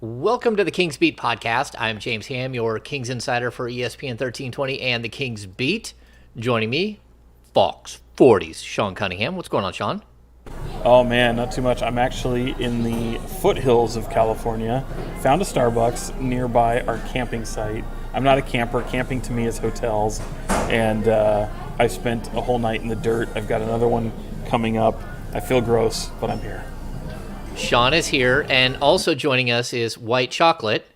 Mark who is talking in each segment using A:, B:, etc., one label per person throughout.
A: Welcome to the Kings Beat podcast. I'm James Ham, your Kings insider for ESPN 1320 and the Kings Beat. Joining me, Fox 40's Sean Cunningham. What's going on, Sean?
B: Oh man, not too much. I'm actually in the foothills of California. Found a Starbucks nearby our camping site. I'm not a camper. Camping to me is hotels. And I spent a whole night in the dirt. I've got another one coming up. I feel gross, but I'm here.
A: Sean is here, and also joining us is White Chocolate,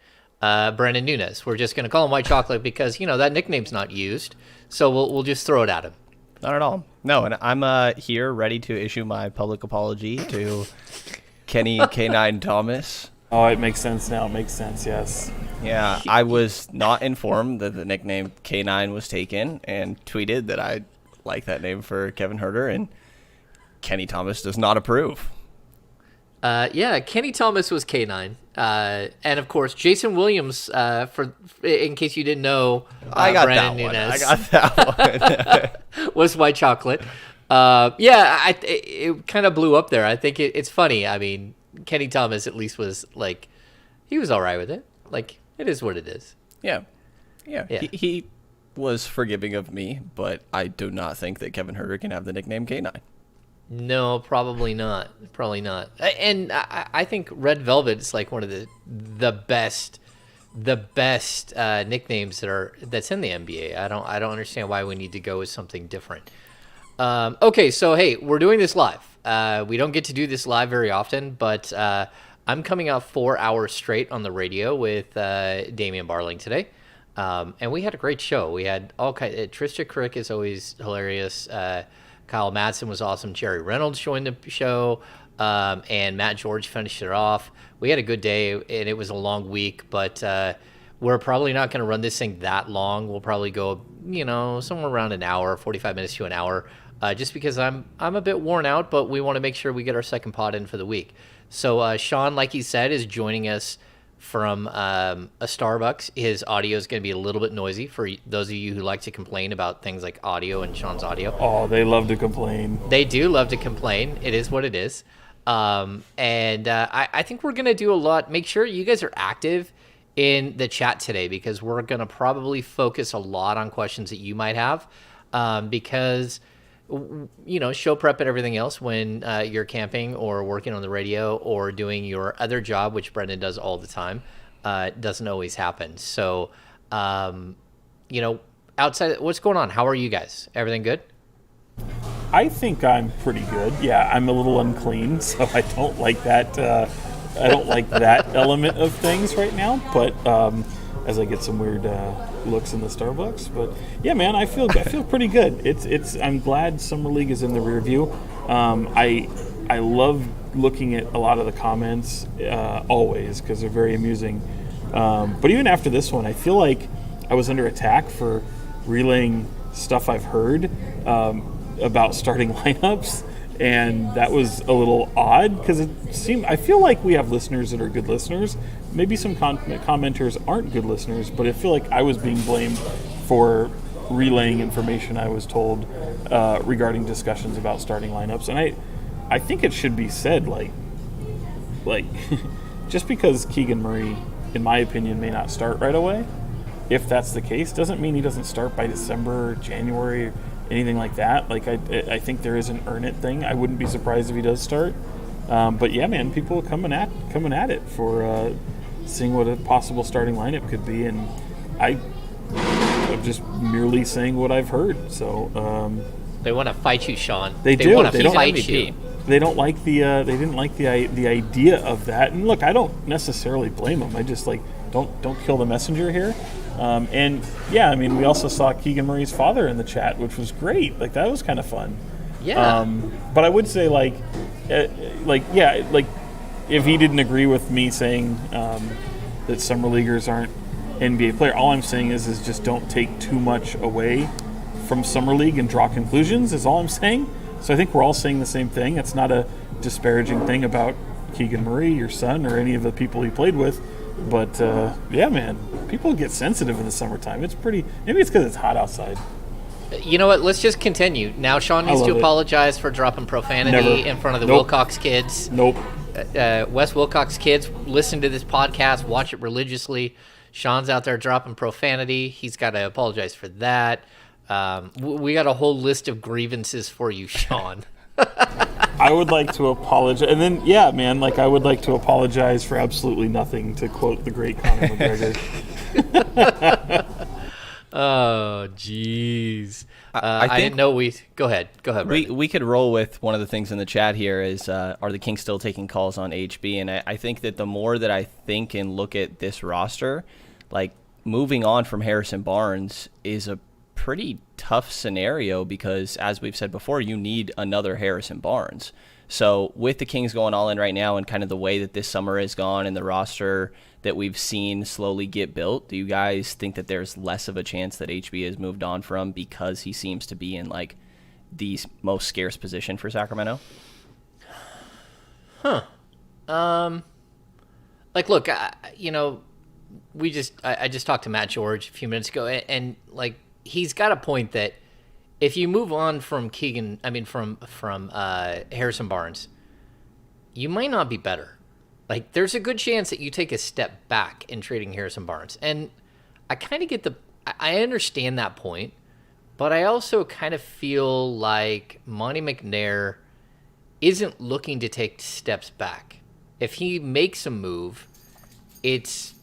A: Brenden Nunes. We're just going to call him White Chocolate because, you know, that nickname's not used, so we'll just throw it at him.
C: Not at all. No, and I'm here ready to issue my public apology to Kenny K9 Thomas.
B: Oh, it makes sense now. It makes sense, yes.
C: Yeah, I was not informed that the nickname K9 was taken and tweeted that I like that name for Kevin Huerter, and Kenny Thomas does not approve.
A: Yeah, Kenny Thomas was K9. And, of course, Jason Williams, in case you didn't know,
C: I got
A: Brenden
C: that
A: Nunes
C: one. I got that one.
A: was White Chocolate. It kind of blew up there. I think it's funny. I mean, Kenny Thomas at least was, like, he was all right with it. Like, it is what it is.
C: Yeah. He was forgiving of me, but I do not think that Kevin Huerter can have the nickname K9.
A: No, probably not. Probably not. And I think Red Velvet is like one of the best nicknames that's in the NBA. I don't understand why we need to go with something different. Okay, so hey, we're doing this live. We don't get to do this live very often, but I'm coming out 4 hours straight on the radio with Damian Barling today. And we had a great show. We had all kinds. Trista Crick is always hilarious. Kyle Madsen was awesome. Jerry Reynolds joined the show, and Matt George finished it off. We had a good day, and it was a long week, but we're probably not going to run this thing that long. We'll probably go, somewhere around an hour, 45 minutes to an hour, just because I'm a bit worn out, but we want to make sure we get our second pod in for the week. So Sean, like he said, is joining us from a Starbucks. His audio is going to be a little bit noisy for those of you who like to complain about things like audio and Sean's audio.
B: Oh, they love to complain.
A: They do love to complain. It is what it is. I think we're going to do a lot. Make sure you guys are active in the chat today because we're going to probably focus a lot on questions that you might have because show prep and everything else when you're camping or working on the radio or doing your other job, which Brenden does all the time, doesn't always happen. So, outside, what's going on? How are you guys? Everything good?
B: I think I'm pretty good. Yeah, I'm a little unclean, so I don't like that. I don't like that element of things right now. But as I get some weird looks in the Starbucks, but yeah, man, I feel pretty good. It's I'm glad Summer League is in the rear view. I love looking at a lot of the comments always because they're very amusing. But even after this one, I feel like I was under attack for relaying stuff I've heard about starting lineups, and that was a little odd because I feel like we have listeners that are good listeners. Maybe some commenters aren't good listeners, but I feel like I was being blamed for relaying information I was told regarding discussions about starting lineups. And I think it should be said, like just because Keegan Murray, in my opinion, may not start right away, if that's the case, doesn't mean he doesn't start by December, January, anything like that. Like I think there is an earn it thing. I wouldn't be surprised if he does start. But yeah, man, people are coming at it for seeing what a possible starting lineup could be, and I'm just merely saying what I've heard. So
A: they want to fight you, Sean.
B: They do.
A: Want
B: they
A: to
B: don't
A: fight you.
B: They don't like the. They didn't like the idea of that. And look, I don't necessarily blame them. I just don't kill the messenger here. And yeah, I mean, we also saw Keegan Murray's father in the chat, which was great. Like that was kind of fun.
A: Yeah.
B: But I would say if he didn't agree with me saying that summer leaguers aren't NBA player, all I'm saying is just don't take too much away from summer league and draw conclusions is all I'm saying. So I think we're all saying the same thing. It's not a disparaging thing about Keegan Murray, your son, or any of the people he played with. But yeah, man, people get sensitive in the summertime. Maybe it's because it's hot outside.
A: You know what? Let's just continue. Now Sean needs to apologize for dropping profanity in front of the Wilcox kids.
B: Nope.
A: Wes Wilcox kids, listen to this podcast, watch it religiously. Sean's out there dropping profanity. He's got to apologize for that. We got a whole list of grievances for you, Sean.
B: I would like to apologize. And then, yeah, man, like I would like to apologize for absolutely nothing, to quote the great Conor McGregor.
A: Oh, jeez. I didn't know we... Go ahead, Brenden.
C: We could roll with one of the things in the chat here is, are the Kings still taking calls on HB? And I think that the more that I think and look at this roster, like moving on from Harrison Barnes is a pretty tough scenario because, as we've said before, you need another Harrison Barnes. So with the Kings going all in right now and kind of the way that this summer has gone and the roster that we've seen slowly get built, do you guys think that there's less of a chance that HB has moved on from because he seems to be in like the most scarce position for Sacramento?
A: Like, look, I just talked to Matt George a few minutes ago, and like he's got a point that if you move on from Harrison Barnes, you might not be better. Like, there's a good chance that you take a step back in trading Harrison Barnes. And I kind of get I understand that point, but I also kind of feel like Monty McNair isn't looking to take steps back. If he makes a move, it's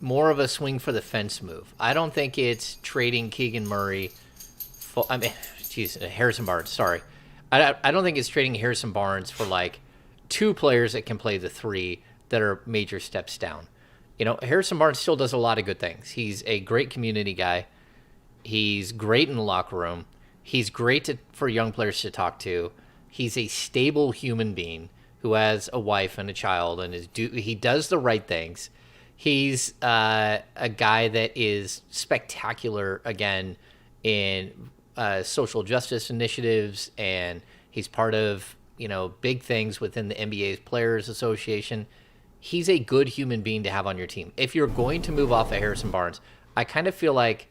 A: more of a swing for the fence move. I don't think it's trading Keegan Murray Harrison Barnes, sorry. I don't think it's trading Harrison Barnes for like two players that can play the three that are major steps down. Harrison Barnes still does a lot of good things. He's a great community guy. He's great in the locker room. He's great for young players to talk to. He's a stable human being who has a wife and a child, and he does the right things. He's a guy that is spectacular, again, in social justice initiatives, and he's part of big things within the NBA's Players Association. He's a good human being to have on your team. If you're going to move off of Harrison Barnes, I kind of feel like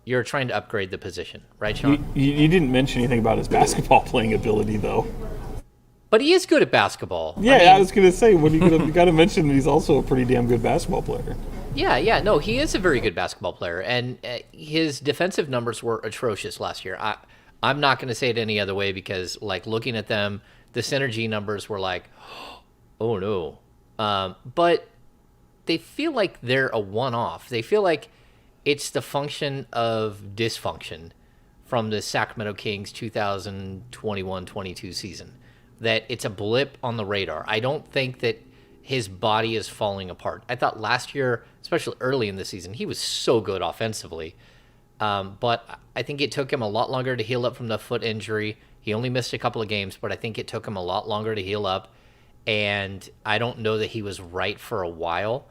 A: you're trying to upgrade the position, right, Sean?
B: You didn't mention anything about his basketball playing ability, though.
A: But he is good at basketball.
B: Yeah, I was going to say, you got to mention that he's also a pretty damn good basketball player.
A: Yeah, no, he is a very good basketball player, and his defensive numbers were atrocious last year. I'm not going to say it any other way because, like, looking at them, the synergy numbers were like, oh no. But they feel like they're a one-off. They feel like it's the function of dysfunction from the Sacramento Kings 2021-22 season. That it's a blip on the radar. I don't think that his body is falling apart. I thought last year, especially early in the season, he was so good offensively. But I think it took him a lot longer to heal up from the foot injury. He only missed a couple of games, but I think it took him a lot longer to heal up. And I don't know that he was right for a while.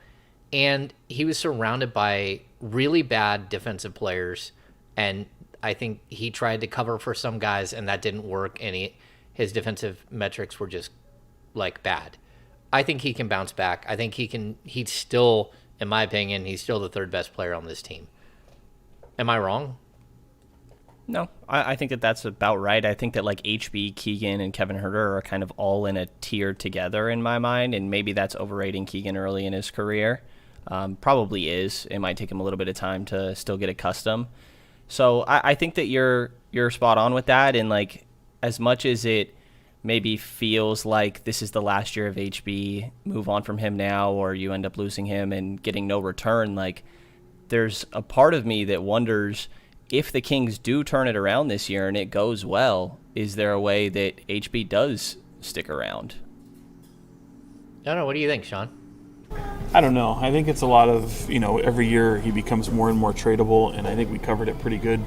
A: And he was surrounded by really bad defensive players. And I think he tried to cover for some guys, and that didn't work. And his defensive metrics were just, like, bad. I think he can bounce back. I think he's still, in my opinion, he's still the third best player on this team. Am I wrong?
C: No, I think that that's about right. I think that like HB, Keegan, and Kevin Huerter are kind of all in a tier together in my mind, and maybe that's overrating Keegan early in his career. Probably is. It might take him a little bit of time to still get accustomed. So I think that you're spot on with that, and like as much as it maybe feels like this is the last year of HB, move on from him now, or you end up losing him and getting no return, like there's a part of me that wonders if the Kings do turn it around this year and it goes well, is there a way that HB does stick around?
A: I don't know. What do you think, Sean?
B: I don't know. I think it's a lot of, every year he becomes more and more tradable, and I think we covered it pretty good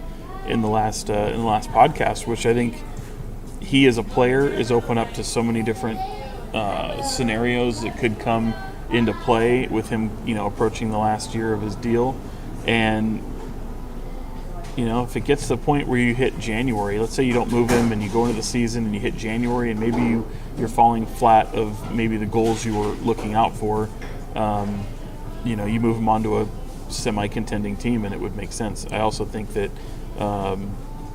B: in the last podcast, which I think he as a player is open up to so many different scenarios that could come into play with him, approaching the last year of his deal. And if it gets to the point where you hit January, let's say you don't move him and you go into the season and you hit January and maybe you're falling flat of maybe the goals you were looking out for, you move him onto a semi-contending team and it would make sense. I also think that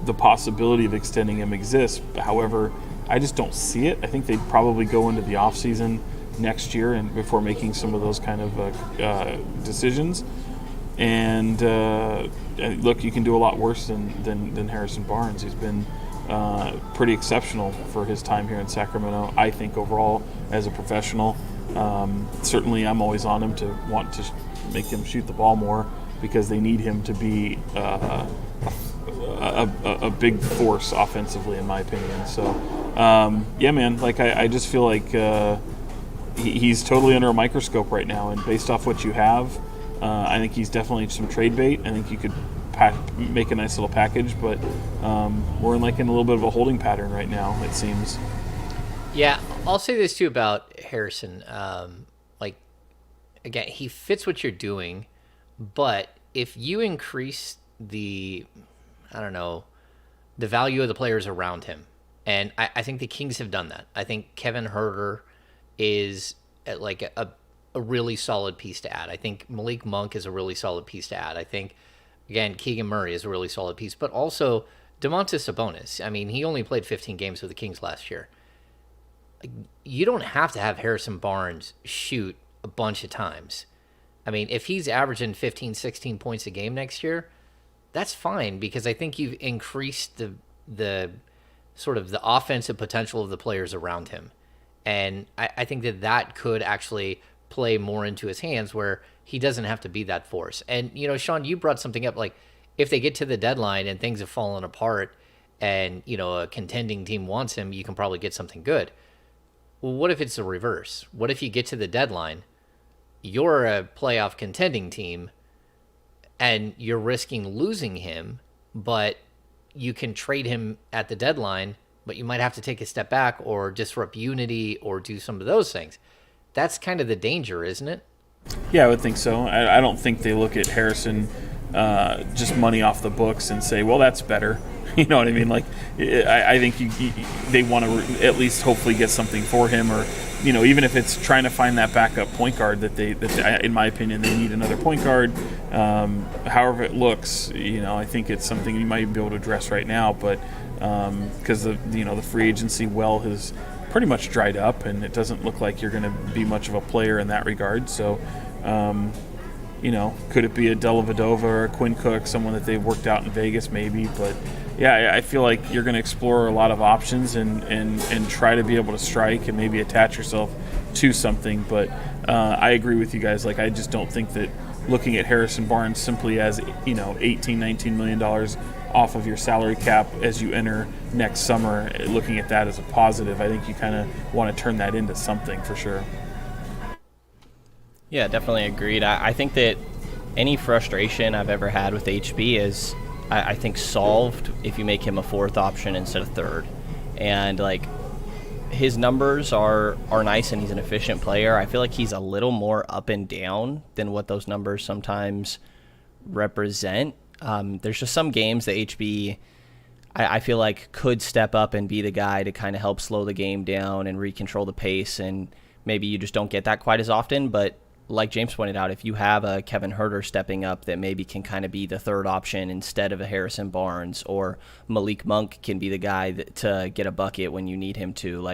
B: the possibility of extending him exists. However, I just don't see it. I think they'd probably go into the offseason next year and before making some of those kind of decisions. And look, you can do a lot worse than Harrison Barnes. He's been pretty exceptional for his time here in Sacramento, I think, overall as a professional. Certainly I'm always on him to want to make him shoot the ball more because they need him to be a big force offensively, in my opinion. So, yeah, man, like I just feel like he's totally under a microscope right now, and based off what you have, I think he's definitely some trade bait. I think you could make a nice little package, but we're in a little bit of a holding pattern right now, it seems.
A: Yeah, I'll say this too about Harrison. Again, he fits what you're doing, but if you increase the value of the players around him, and I think the Kings have done that. I think Kevin Huerter is a really solid piece to add. I think Malik Monk is a really solid piece to add. I think, again, Keegan Murray is a really solid piece, but also Domantas Sabonis. I mean, he only played 15 games with the Kings last year. You don't have to have Harrison Barnes shoot a bunch of times. I mean, if he's averaging 15, 16 points a game next year, that's fine, because I think you've increased the sort of the offensive potential of the players around him. And I think that could actually play more into his hands where he doesn't have to be that force. And, Sean, you brought something up, like if they get to the deadline and things have fallen apart and, a contending team wants him, you can probably get something good. Well, what if it's the reverse? What if you get to the deadline, you're a playoff contending team, and you're risking losing him, but you can trade him at the deadline, but you might have to take a step back or disrupt unity or do some of those things. That's kind of the danger, isn't it?
B: Yeah, I would think so. I don't think they look at Harrison just money off the books and say, well, that's better. You know what I mean? I think they want to at least hopefully get something for him, or even if it's trying to find that backup point guard that they in my opinion, they need another point guard. However it looks, I think it's something you might be able to address right now, but because the free agency well has pretty much dried up, and it doesn't look like you're going to be much of a player in that regard. So. Could it be a Dellavedova or a Quinn Cook, someone that they've worked out in Vegas maybe? But, yeah, I feel like you're going to explore a lot of options and try to be able to strike and maybe attach yourself to something. But I agree with you guys. I just don't think that looking at Harrison Barnes simply as, $18-19 million off of your salary cap as you enter next summer, looking at that as a positive, I think you kind of want to turn that into something for sure.
C: Yeah, definitely agreed. I think that any frustration I've ever had with HB is, I think, solved if you make him a fourth option instead of third. And, his numbers are nice and he's an efficient player. I feel like he's a little more up and down than what those numbers sometimes represent. There's just some games that HB, I feel like, could step up and be the guy to kind of help slow the game down and recontrol the pace, and maybe you just don't get that quite as often. But like James pointed out, if you have a Kevin Huerter stepping up that maybe can kind of be the third option instead of a Harrison Barnes, or Malik Monk can be the guy to get a bucket when you need him to.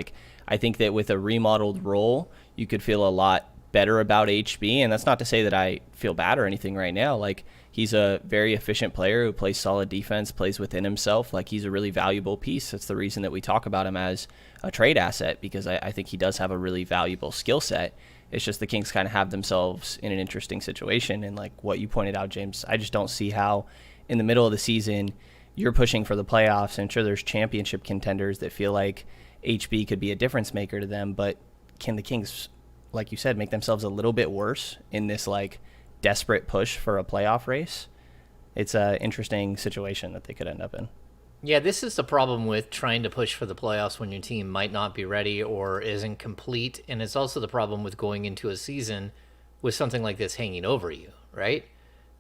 C: I think that with a remodeled role, you could feel a lot better about HB. And that's not to say that I feel bad or anything right now. He's a very efficient player who plays solid defense, plays within himself. He's a really valuable piece. That's the reason that we talk about him as a trade asset, because I think he does have a really valuable skill set. It's just the Kings kind of have themselves in an interesting situation. And what you pointed out, James, I just don't see how in the middle of the season you're pushing for the playoffs. And sure, there's championship contenders that feel like HB could be a difference maker to them. But can the Kings, like you said, make themselves a little bit worse in this desperate push for a playoff race? It's an interesting situation that they could end up in.
A: Yeah, this is the problem with trying to push for the playoffs when your team might not be ready or isn't complete. And it's also the problem with going into a season with something like this hanging over you, right?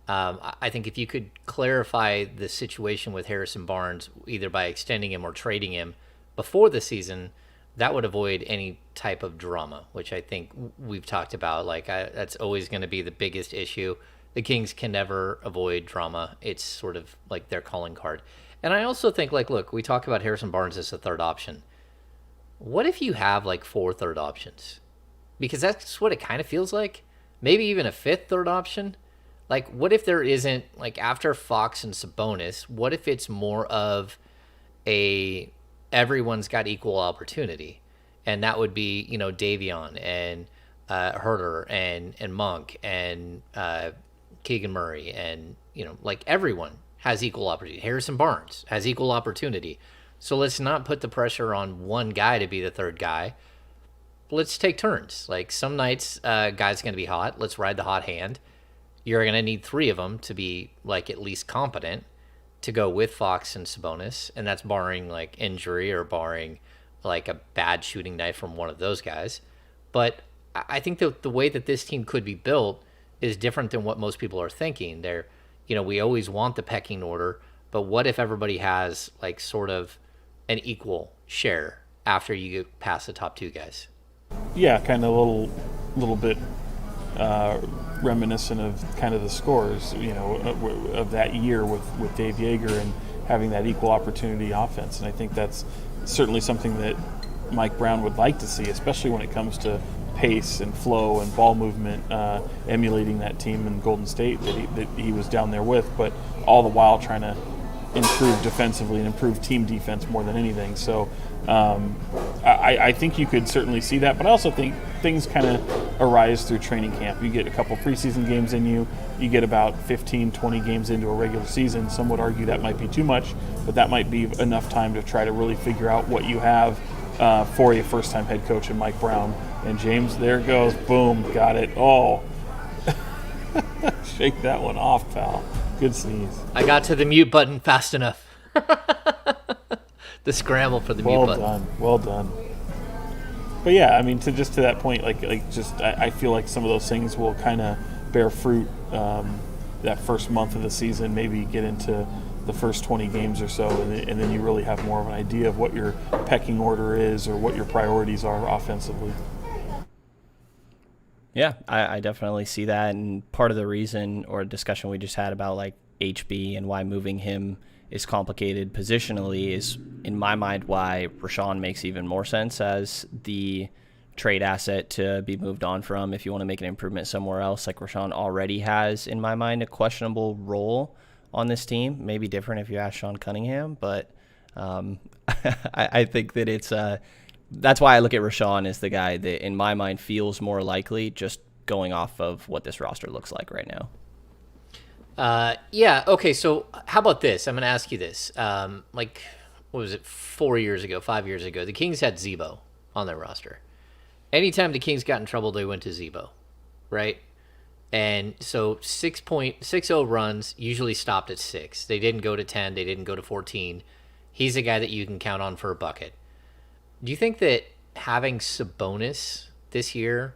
A: I think if you could clarify the situation with Harrison Barnes, either by extending him or trading him before the season, that would avoid any type of drama, which I think we've talked about. That's always going to be the biggest issue. The Kings can never avoid drama. It's sort of like their calling card. And I also think, look, we talk about Harrison Barnes as a third option. What if you have 4 third options? because that's what it kind of feels like. Maybe even a fifth, third option. Like, what if there isn't, like, after Fox and Sabonis, what if it's more of a everyone's got equal opportunity? And that would be, Davion and Huerter and Monk and Keegan Murray and, like, everyone has equal opportunity. Harrison Barnes has equal opportunity. So let's not put the pressure on one guy to be the third guy. Let's take turns. Like, some nights, guy's going to be hot. Let's ride the hot hand. You're going to need three of them to be, like, at least competent to go with Fox and Sabonis. And that's barring, like, injury or barring, like, a bad shooting night from one of those guys. But I think the way that this team could be built is different than what most people are thinking. We always want the pecking order, but what if everybody has, like, sort of an equal share after you get past the top two guys?
B: Yeah, kind of a little bit reminiscent of kind of the scores, of that year with Dave Yeager and having that equal opportunity offense. And I think that's certainly something that Mike Brown would like to see, especially when it comes to pace and flow and ball movement, emulating that team in Golden State that he was down there with, but all the while trying to improve defensively and improve team defense more than anything. So I think you could certainly see that, but I also think things kind of arise through training camp. You get a couple preseason games in you get about 15, 20 games into a regular season. Some would argue that might be too much, but that might be enough time to try to really figure out what you have for a first-time head coach in Mike Brown. And James, there goes, boom, got it. Oh, shake that one off, pal. Good sneeze.
A: I got to the mute button fast enough. The scramble for the mute button.
B: Well done. But yeah, I mean, to that point, I feel like some of those things will kind of bear fruit that first month of the season. Maybe get into the first 20 games or so, and then you really have more of an idea of what your pecking order is or what your priorities are offensively.
C: Yeah, I definitely see that, and part of the reason or discussion we just had about like HB and why moving him is complicated positionally is, in my mind, why Rashawn makes even more sense as the trade asset to be moved on from if you want to make an improvement somewhere else. Like, Rashawn already has, in my mind, a questionable role on this team. Maybe different if you ask Sean Cunningham, but I think that it's that's why I look at Rashawn as the guy that, in my mind, feels more likely, just going off of what this roster looks like right now.
A: Yeah, okay, so how about this? I'm going to ask you this. What was it, 5 years ago, the Kings had Zebo on their roster. Anytime the Kings got in trouble, they went to Zebo, right? And so 6.60 runs usually stopped at 6. They didn't go to 10. They didn't go to 14. He's a guy that you can count on for a bucket. Do you think that having Sabonis this year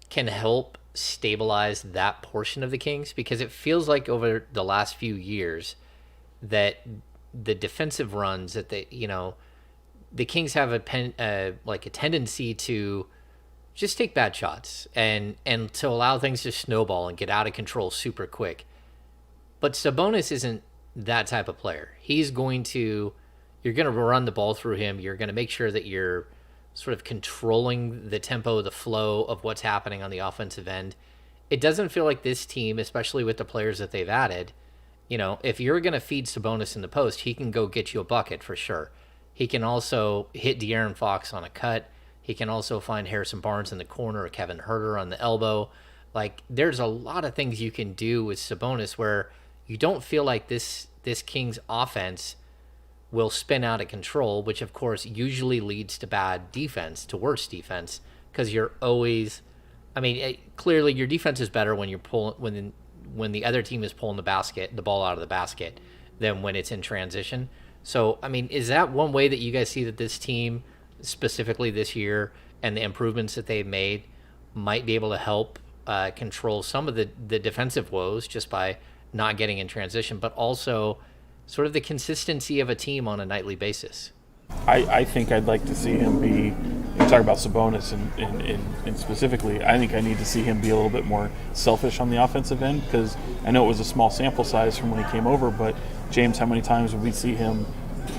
A: can help stabilize that portion of the Kings? Because it feels like over the last few years that the defensive runs that the Kings have a tendency to just take bad shots and to allow things to snowball and get out of control super quick. But Sabonis isn't that type of player. You're going to run the ball through him. You're going to make sure that you're sort of controlling the tempo, the flow of what's happening on the offensive end. It doesn't feel like this team, especially with the players that they've added, if you're going to feed Sabonis in the post, he can go get you a bucket for sure. He can also hit De'Aaron Fox on a cut. He can also find Harrison Barnes in the corner or Kevin Huerter on the elbow. Like, there's a lot of things you can do with Sabonis where you don't feel like this Kings offense will spin out of control, which of course usually leads to bad defense, to worse defense, because you're always, clearly your defense is better when you're when the other team is pulling the ball out of the basket, than when it's in transition. So, is that one way that you guys see that this team, specifically this year, and the improvements that they've made, might be able to help control some of the defensive woes just by not getting in transition, but also sort of the consistency of a team on a nightly basis?
B: I think I'd like to see him be, you talk about Sabonis and specifically, I think I need to see him be a little bit more selfish on the offensive end, because I know it was a small sample size from when he came over, but James, how many times would we see him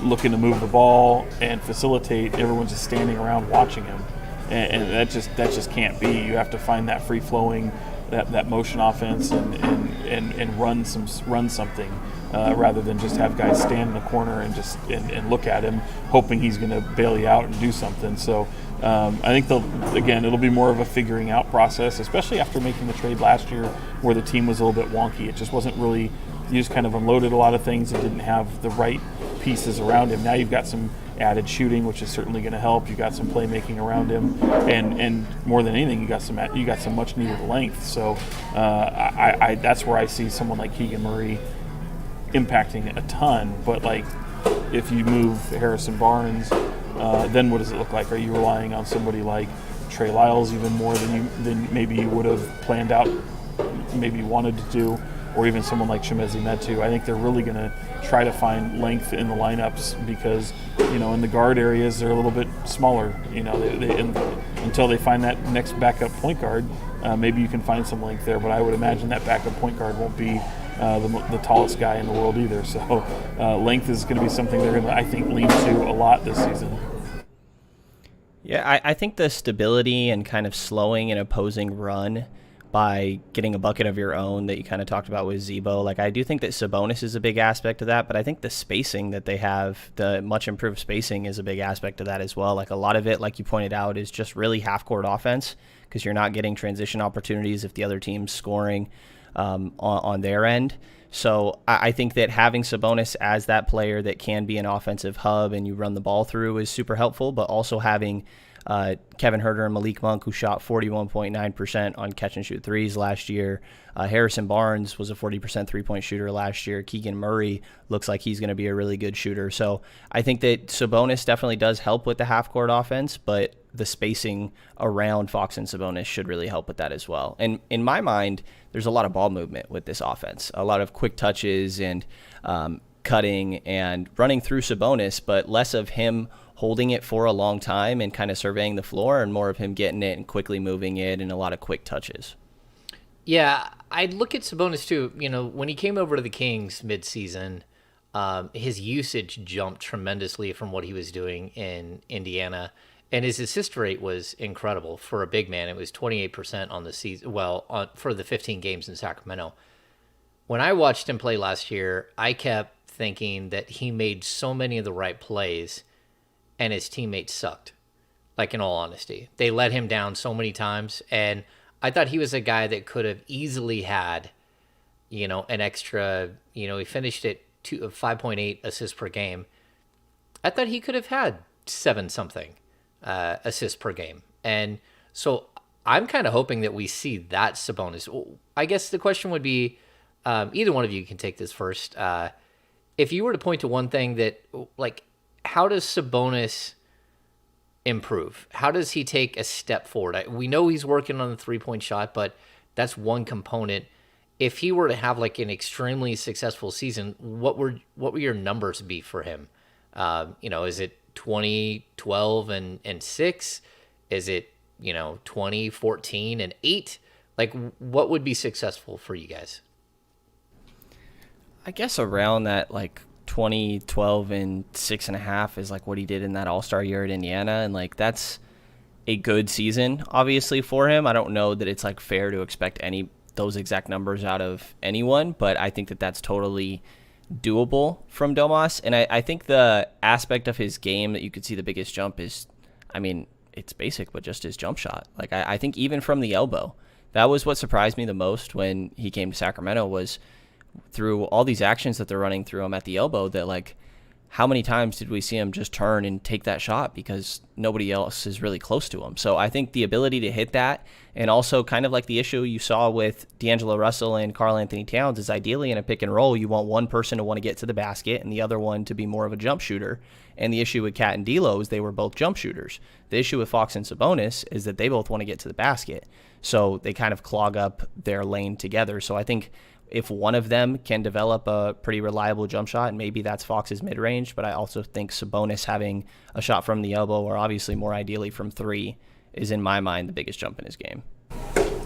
B: looking to move the ball and facilitate, everyone's just standing around watching him? and that just can't be. You have to find that free flowing, that motion offense and run something rather than just have guys stand in the corner and look at him hoping he's going to bail you out and do something. So I think it'll be more of a figuring out process, especially after making the trade last year where the team was a little bit wonky. It just wasn't really, you just kind of unloaded a lot of things and didn't have the right pieces around him. Now you've got some added shooting, which is certainly going to help. You got some playmaking around him, and more than anything, you got some much needed length. So I that's where I see someone like Keegan Murray impacting a ton. But like, if you move Harrison Barnes, then what does it look like? Are you relying on somebody like Trey Lyles even more than maybe you would have planned out, maybe wanted to do? Or even someone like Chimezie Metu. I think they're really going to try to find length in the lineups because, in the guard areas they're a little bit smaller. Until they find that next backup point guard, maybe you can find some length there. But I would imagine that backup point guard won't be the tallest guy in the world either. So length is going to be something they're going to, I think, lean to a lot this season.
C: Yeah, I think the stability and kind of slowing an opposing run by getting a bucket of your own that you kind of talked about with Zebo. Like, I do think that Sabonis is a big aspect of that, but I think the spacing that they have, the much improved spacing, is a big aspect of that as well. Like, a lot of it, like you pointed out, is just really half-court offense because you're not getting transition opportunities if the other team's scoring on their end. So I think that having Sabonis as that player that can be an offensive hub and you run the ball through is super helpful, but also having Kevin Huerter and Malik Monk, who shot 41.9% on catch-and-shoot threes last year. Harrison Barnes was a 40% three-point shooter last year. Keegan Murray looks like he's going to be a really good shooter. So I think that Sabonis definitely does help with the half-court offense, but the spacing around Fox and Sabonis should really help with that as well. And in my mind, there's a lot of ball movement with this offense, a lot of quick touches and cutting and running through Sabonis, but less of him holding it for a long time and kind of surveying the floor and more of him getting it and quickly moving it and a lot of quick touches.
A: Yeah, I'd look at Sabonis too. When he came over to the Kings mid-season, his usage jumped tremendously from what he was doing in Indiana, and his assist rate was incredible for a big man. It was 28% on the season. For the 15 games in Sacramento. When I watched him play last year, I kept thinking that he made so many of the right plays, and his teammates sucked. Like, in all honesty, they let him down so many times, and I thought he was a guy that could have easily had, an extra. He finished at 5.8 assists per game. I thought he could have had 7-something assists per game, and so I'm kind of hoping that we see that Sabonis. I guess the question would be, either one of you can take this first. If you were to point to one thing that, like, how does Sabonis improve? How does he take a step forward? We know he's working on the three-point shot, but that's one component. If he were to have like an extremely successful season, what would your numbers be for him? Is it 20, 12, and 6? Is it 20, 14, and 8? Like, what would be successful for you guys?
C: I guess around that, like 20, 12, and 6.5 is like what he did in that All-Star year at Indiana, and like that's a good season obviously for him. I don't know that it's like fair to expect those exact numbers out of anyone, but I think that that's totally doable from Domas. And I think the aspect of his game that you could see the biggest jump is, it's basic, but just his jump shot. Like I think even from the elbow, that was what surprised me the most when he came to Sacramento, was through all these actions that they're running through him at the elbow, that like, how many times did we see him just turn and take that shot because nobody else is really close to him? So I think the ability to hit that, and also kind of like the issue you saw with D'Angelo Russell and Karl Anthony Towns, is ideally in a pick and roll, you want one person to want to get to the basket and the other one to be more of a jump shooter. And the issue with Cat and D'Lo is they were both jump shooters. The issue with Fox and Sabonis is that they both want to get to the basket. So they kind of clog up their lane together. So I think if one of them can develop a pretty reliable jump shot, and maybe that's Fox's mid-range, but I also think Sabonis having a shot from the elbow, or obviously more ideally from 3, is in my mind the biggest jump in his game.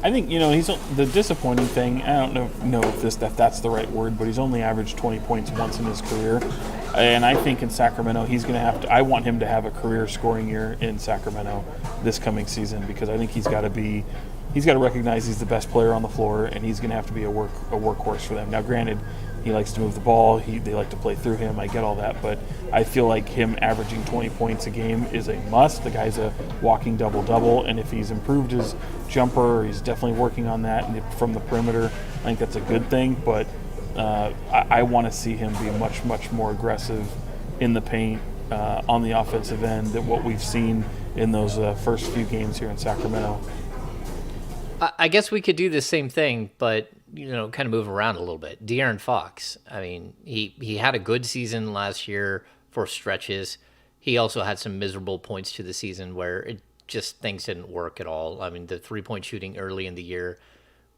B: I think he's the disappointing thing. I don't know if that's the right word, but he's only averaged 20 points once in his career, and I think in Sacramento he's going to have to. I want him to have a career scoring year in Sacramento this coming season, because I think he's got to recognize he's the best player on the floor, and he's going to have to be a workhorse for them. Now, granted, he likes to move the ball. They like to play through him. I get all that, but I feel like him averaging 20 points a game is a must. The guy's a walking double-double, and if he's improved his jumper, he's definitely working on that and from the perimeter, I think that's a good thing. But I want to see him be much, much more aggressive in the paint on the offensive end than what we've seen in those first few games here in Sacramento.
A: I guess we could do the same thing, but kind of move around a little bit. De'Aaron Fox. I mean, he had a good season last year for stretches. He also had some miserable points to the season where things didn't work at all. I mean, the 3-point shooting early in the year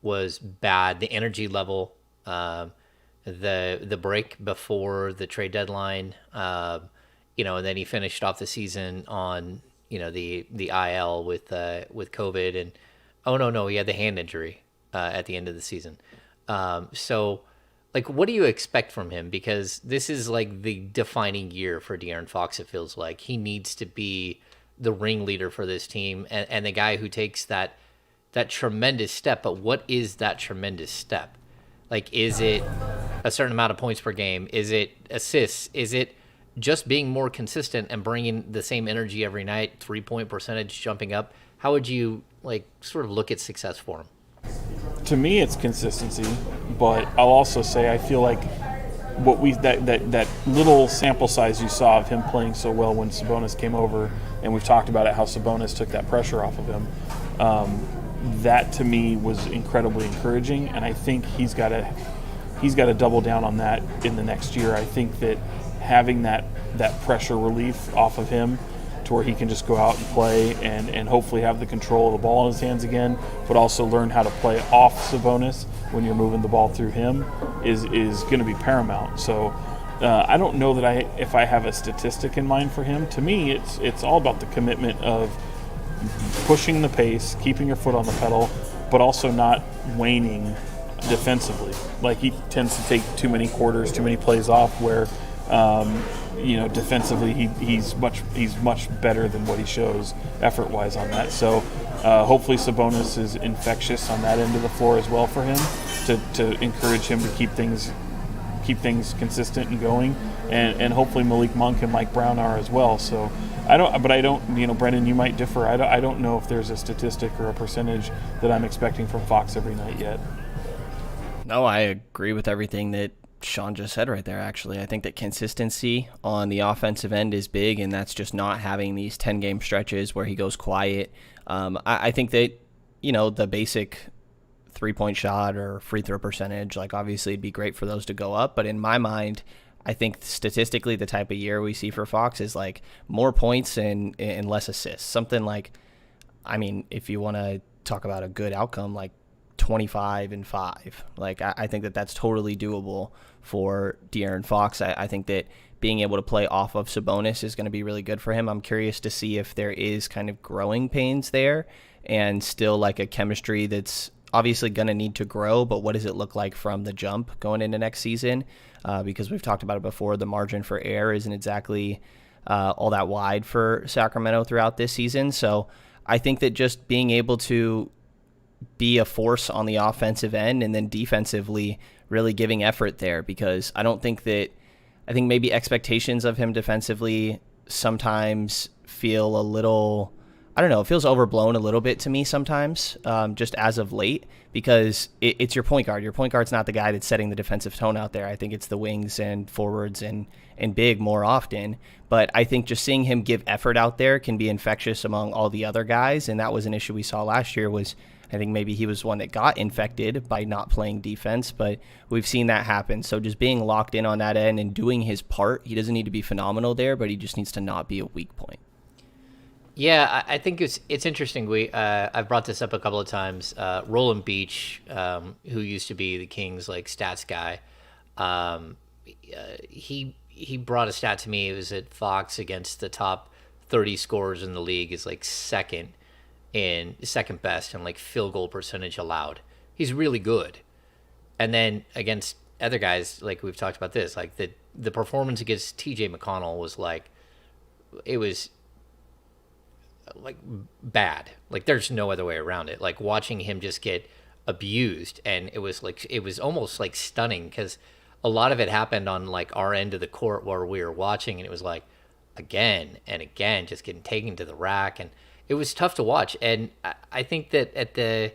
A: was bad. The energy level, the break before the trade deadline, and then he finished off the season on the IL with COVID, and no, he had the hand injury at the end of the season. So, what do you expect from him? Because this is the defining year for De'Aaron Fox. It feels like he needs to be the ringleader for this team, and the guy who takes that tremendous step. But what is that tremendous step? Is it a certain amount of points per game? Is it assists? Is it just being more consistent and bringing the same energy every night? 3-point percentage jumping up. How would you sort of look at success for him?
B: To me, it's consistency, but I'll also say I feel like that little sample size you saw of him playing so well when Sabonis came over, and we've talked about it, how Sabonis took that pressure off of him. That to me was incredibly encouraging, and I think he's got to double down on that in the next year. I think that having that pressure relief off of him, to where he can just go out and play and hopefully have the control of the ball in his hands again, but also learn how to play off Sabonis when you're moving the ball through him is going to be paramount. So I don't know that if I have a statistic in mind for him. To me, it's all about the commitment of pushing the pace, keeping your foot on the pedal, but also not waning defensively. He tends to take too many quarters, too many plays off where defensively he's much better than what he shows effort-wise on that. So hopefully Sabonis is infectious on that end of the floor as well for him to encourage him to keep things consistent and going, and hopefully Malik Monk and Mike Brown are as well. So I don't, Brenden, you might differ. I don't know if there's a statistic or a percentage that I'm expecting from Fox every night yet.
C: No, I agree with everything that Sean just said right there, actually. I think that consistency on the offensive end is big, and that's just not having these 10-game stretches where he goes quiet. I think that, the basic three-point shot or free throw percentage, obviously it'd be great for those to go up. But in my mind, I think statistically the type of year we see for Fox is more points and less assists. Something if you want to talk about a good outcome, 25-5. I think that that's totally doable for De'Aaron Fox. I think that being able to play off of Sabonis is going to be really good for him. I'm curious to see if there is kind of growing pains there and still a chemistry that's obviously going to need to grow, but what does it look like from the jump going into next season? Because we've talked about it before, the margin for error isn't exactly all that wide for Sacramento throughout this season. So I think that just being able to be a force on the offensive end and then defensively really giving effort there, because I think maybe expectations of him defensively sometimes feel a little, it feels overblown a little bit to me sometimes, just as of late, because it's your point guard. Your point guard's not the guy that's setting the defensive tone out there. I think it's the wings and forwards and big more often. But I think just seeing him give effort out there can be infectious among all the other guys, and that was an issue we saw last year. I think maybe he was one that got infected by not playing defense, but we've seen that happen. So just being locked in on that end and doing his part, he doesn't need to be phenomenal there, but he just needs to not be a weak point.
A: Yeah, I think it's interesting. I've brought this up a couple of times. Roland Beach, who used to be the Kings stats guy, he brought a stat to me. It was that Fox against the top 30 scorers in the league is second. in second best and like field goal percentage allowed. He's really good. And then against other guys, like we've talked about this, like the performance against TJ McConnell was like, it was like bad. Like there's no other way around it. Like watching him just get abused, and it was almost like stunning, because a lot of it happened on like our end of the court where we were watching, and it was like again and again just getting taken to the rack, and it was tough to watch. And I think that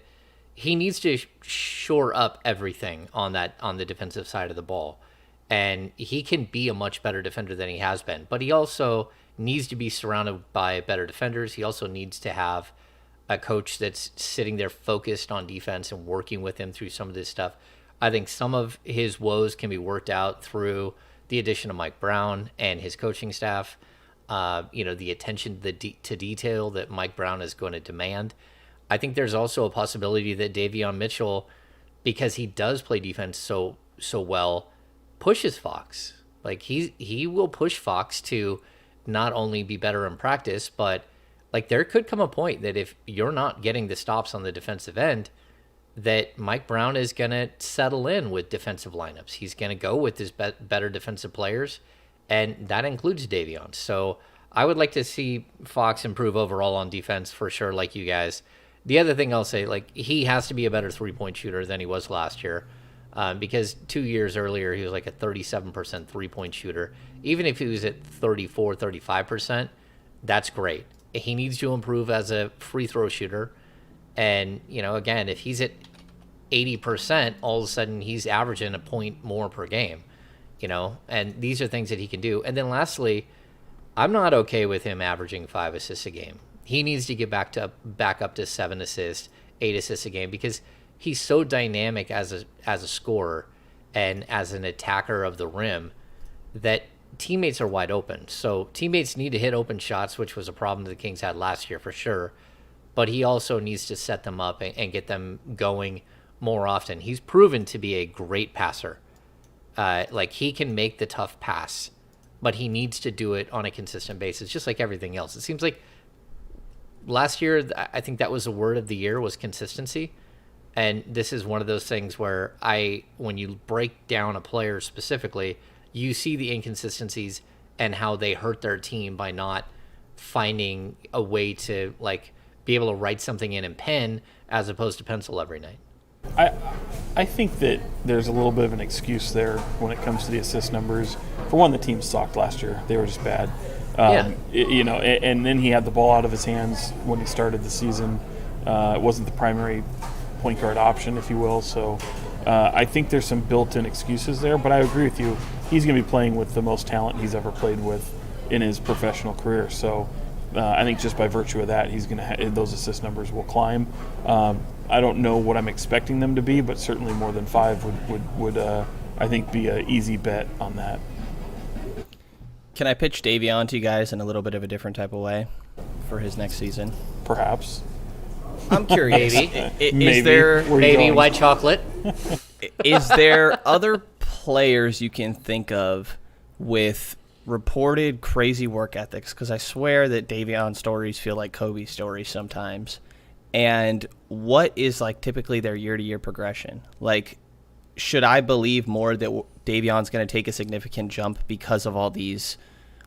A: he needs to shore up everything on the defensive side of the ball, and he can be a much better defender than he has been, but he also needs to be surrounded by better defenders. He also needs to have a coach that's sitting there focused on defense and working with him through some of this stuff. I think some of his woes can be worked out through the addition of Mike Brown and his coaching staff. The attention to detail that Mike Brown is going to demand. I think there's also a possibility that Davion Mitchell, because he does play defense so well, pushes Fox. Like he will push Fox to not only be better in practice, but like there could come a point that if you're not getting the stops on the defensive end, that Mike Brown is going to settle in with defensive lineups. He's going to go with his better defensive players, and that includes Davion. So I would like to see Fox improve overall on defense for sure, like you guys. The other thing I'll say, like, he has to be a better three-point shooter than he was last year, because 2 years earlier he was like a 37% three-point shooter. Even if he was at 34, 35%, that's great. He needs to improve as a free throw shooter. And, again, if he's at 80%, all of a sudden he's averaging a point more per game, and these are things that he can do. And then lastly, I'm not okay with him averaging 5 assists a game. He needs to get back up to 7 assists, 8 assists a game, because he's so dynamic as a scorer and as an attacker of the rim that teammates are wide open. So teammates need to hit open shots, which was a problem the Kings had last year for sure. But he also needs to set them up and get them going more often. He's proven to be a great passer. Like he can make the tough pass, but he needs to do it on a consistent basis, just like everything else. It seems like last year, I think that was the word of the year, was consistency. And this is one of those things where when you break down a player specifically, you see the inconsistencies and how they hurt their team by not finding a way to like be able to write something in pen as opposed to pencil every night.
B: I think that there's a little bit of an excuse there when it comes to the assist numbers. For one, the team sucked last year. They were just bad. And then he had the ball out of his hands when he started the season. It wasn't the primary point guard option, if you will. So I think there's some built-in excuses there, but I agree with you. He's going to be playing with the most talent he's ever played with in his professional career. So I think just by virtue of that, he's going to those assist numbers will climb. I don't know what I'm expecting them to be, but certainly more than 5 would I think be an easy bet on that.
C: Can I pitch Davion to you guys in a little bit of a different type of way for his next season?
B: Perhaps.
C: I'm curious.
A: Maybe white chocolate?
C: Is there other players you can think of with reported crazy work ethics? Because I swear that Davion stories feel like Kobe stories sometimes. And what is like typically their year-to-year progression? Like, should I believe more that Davion's going to take a significant jump because of all these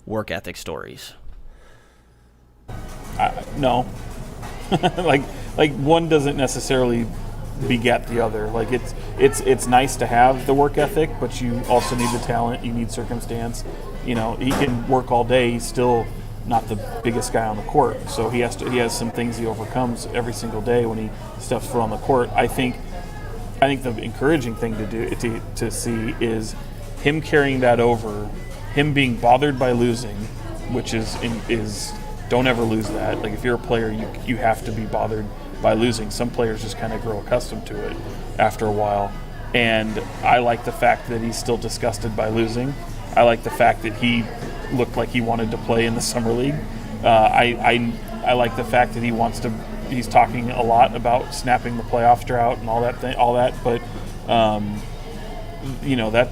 C: work ethic stories?
B: No. like one doesn't necessarily beget the other. Like it's nice to have the work ethic, but you also need the talent. You need circumstance. He can work all day. He's still not the biggest guy on the court, so he has some things he overcomes every single day when he steps foot on the court. I think the encouraging thing to see is him carrying that over, him being bothered by losing, which is don't ever lose that. Like if you're a player, you have to be bothered by losing. Some players just kind of grow accustomed to it after a while. And I like the fact that he's still disgusted by losing. I like the fact that he looked like he wanted to play in the summer league. I like the fact that he's talking a lot about snapping the playoff drought and all that. But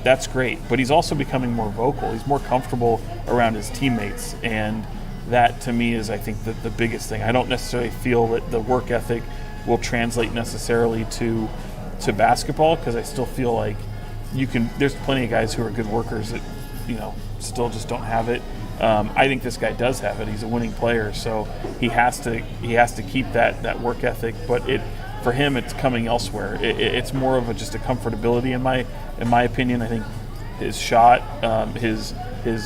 B: that's great. But he's also becoming more vocal. He's more comfortable around his teammates, and that to me is, I think, the biggest thing. I don't necessarily feel that the work ethic will translate necessarily to basketball, because I still feel like there's plenty of guys who are good workers that, still just don't have it. I think this guy does have it. He's a winning player, so he has to keep that work ethic. But for him, it's coming elsewhere. It's more of just a comfortability in my opinion. I think his shot, his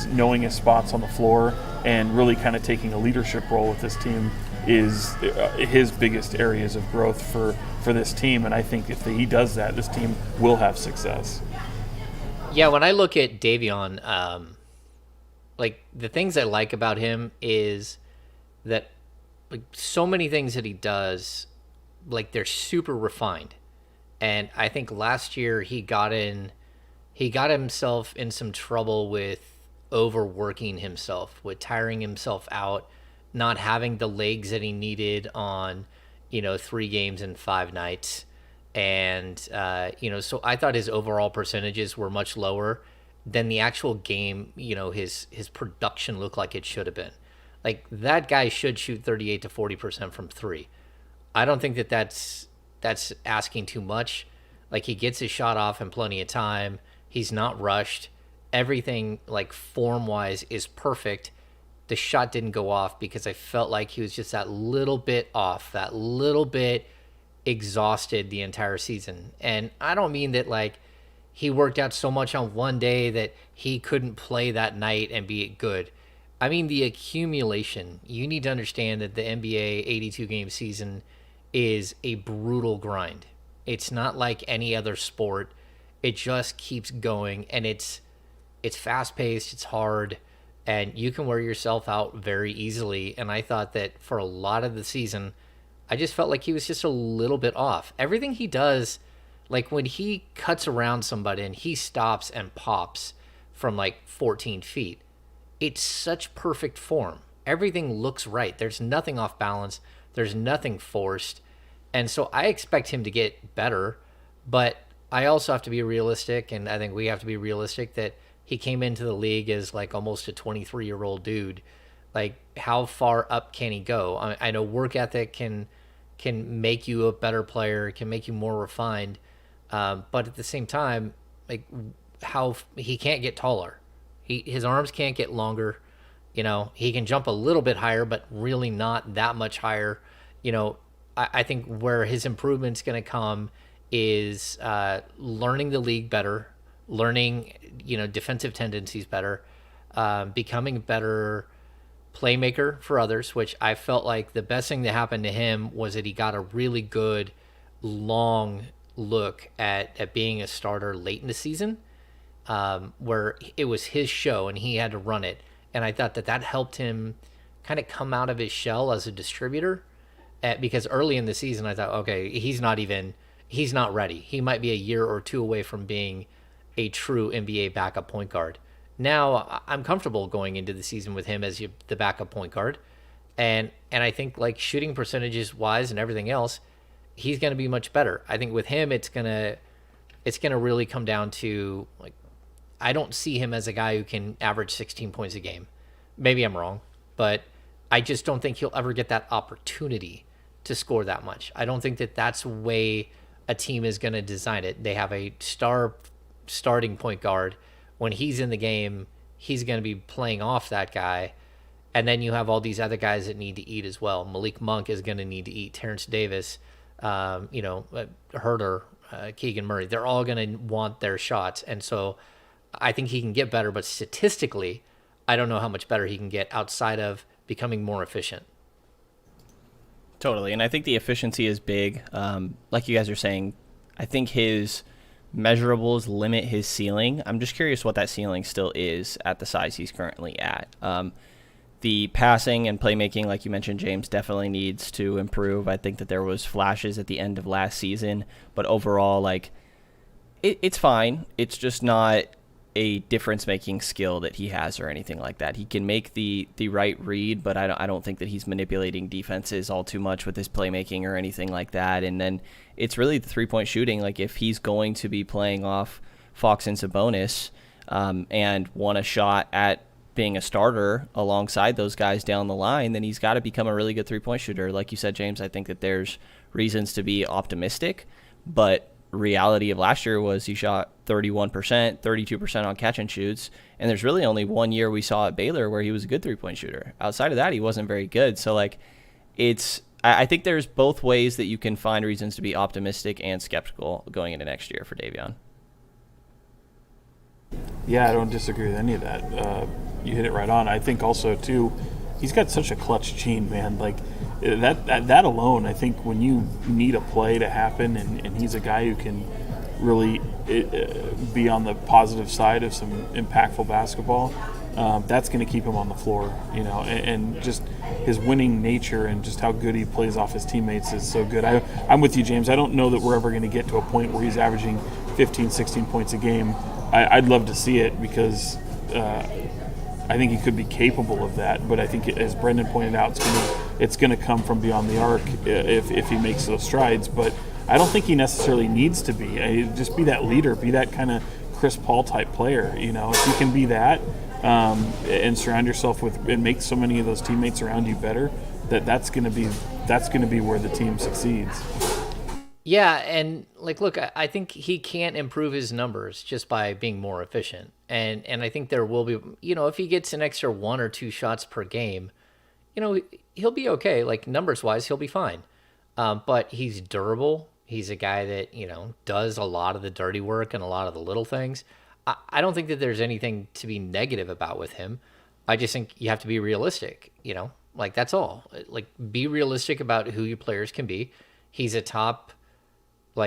B: knowing his spots on the floor, and really kind of taking a leadership role with this team is his biggest areas of growth for this team. And I think if he does that, this team will have success.
A: Yeah, when I look at Davion, like the things I like about him is that like so many things that he does, like they're super refined. And I think last year he got himself in some trouble with overworking himself, with tiring himself out, not having the legs that he needed on, 3 games in 5 nights. And, so I thought his overall percentages were much lower than the actual game, his production looked like it should have been. Like, that guy should shoot 38 to 40% from 3. I don't think that's asking too much. Like, he gets his shot off in plenty of time. He's not rushed. Everything, like, form-wise is perfect. The shot didn't go off because I felt like he was just that little bit off, that little bit exhausted the entire season. And I don't mean that, like, he worked out so much on one day that he couldn't play that night and be good. I mean the accumulation. You need to understand that the NBA 82-game season is a brutal grind. It's not like any other sport. It just keeps going, and it's fast-paced, it's hard, and you can wear yourself out very easily. And I thought that for a lot of the season, I just felt like he was just a little bit off. Everything he does, like when he cuts around somebody and he stops and pops from like 14 feet, it's such perfect form. Everything looks right. There's nothing off balance. There's nothing forced. And so I expect him to get better, but I also have to be realistic, and I think we have to be realistic that he came into the league as like almost a 23-year-old dude. Like, how far up can he go? I know work ethic can make you a better player, can make you more refined, but at the same time, like, how he can't get taller. His arms can't get longer. He can jump a little bit higher, but really not that much higher. I think where his improvement's going to come is learning the league better, learning, defensive tendencies better, becoming a better playmaker for others, which I felt like the best thing that happened to him was that he got a really good long look at being a starter late in the season, where it was his show and he had to run it. And I thought that helped him kind of come out of his shell as a distributor, because early in the season I thought, okay, he's not ready. He might be a year or two away from being a true NBA backup point guard. Now I'm comfortable going into the season with him as the backup point guard, and I think, like, shooting percentages wise and everything else, he's going to be much better. I think with him it's gonna really come down to, like, I don't see him as a guy who can average 16 points a game. Maybe I'm wrong, but I just don't think he'll ever get that opportunity to score that much. I don't think that that's the way a team is going to design it. They have a starting point guard. When he's in the game, he's going to be playing off that guy. And then you have all these other guys that need to eat as well. Malik Monk is going to need to eat. Terrence Davis, Huerter, Keegan Murray. They're all going to want their shots. And so I think he can get better, but statistically, I don't know how much better he can get outside of becoming more efficient.
C: Totally, and I think the efficiency is big. Like you guys are saying, I think his measurables limit his ceiling. I'm just curious what that ceiling still is at the size he's currently at. The passing and playmaking, like you mentioned, James, definitely needs to improve. I think that there was flashes at the end of last season, but overall, like, it's fine. It's just not a difference-making skill that he has or anything like that. He can make the right read, but I don't think that he's manipulating defenses all too much with his playmaking or anything like that. And then it's really the three-point shooting. Like, if he's going to be playing off Fox and Sabonis and want a shot at being a starter alongside those guys down the line, then he's got to become a really good three-point shooter. Like you said, James, I think that there's reasons to be optimistic, but reality of last year was he shot 31%, 32% on catch and shoots, and there's really only 1 year we saw at Baylor where he was a good three-point shooter. Outside of that, he wasn't very good. So like, I think there's both ways that you can find reasons to be optimistic and skeptical going into next year for Davion.
B: Yeah, I don't disagree with any of that. You hit it right on. I think also too, he's got such a clutch gene, man. Like that alone, I think when you need a play to happen, and he's a guy who can really be on the positive side of some impactful basketball, that's going to keep him on the floor, and just his winning nature and just how good he plays off his teammates is so good. I'm with you, James. I don't know that we're ever going to get to a point where he's averaging 15, 16 points a game. I'd love to see it because I think he could be capable of that. But I think, as Brenden pointed out, it's going to come from beyond the arc if he makes those strides. But I don't think he necessarily needs to be. Just be that leader, be that kind of Chris Paul type player. If you can be that and surround yourself with and make so many of those teammates around you better, that's going to be where the team succeeds.
A: Yeah, and look, I think he can't improve his numbers just by being more efficient. And I think there will be, if he gets an extra 1 or 2 shots per game, he'll be okay. Like, numbers-wise, he'll be fine. But he's durable. He's a guy that, does a lot of the dirty work and a lot of the little things. I don't think that there's anything to be negative about with him. I just think you have to be realistic, that's all. Like, be realistic about who your players can be. He's a top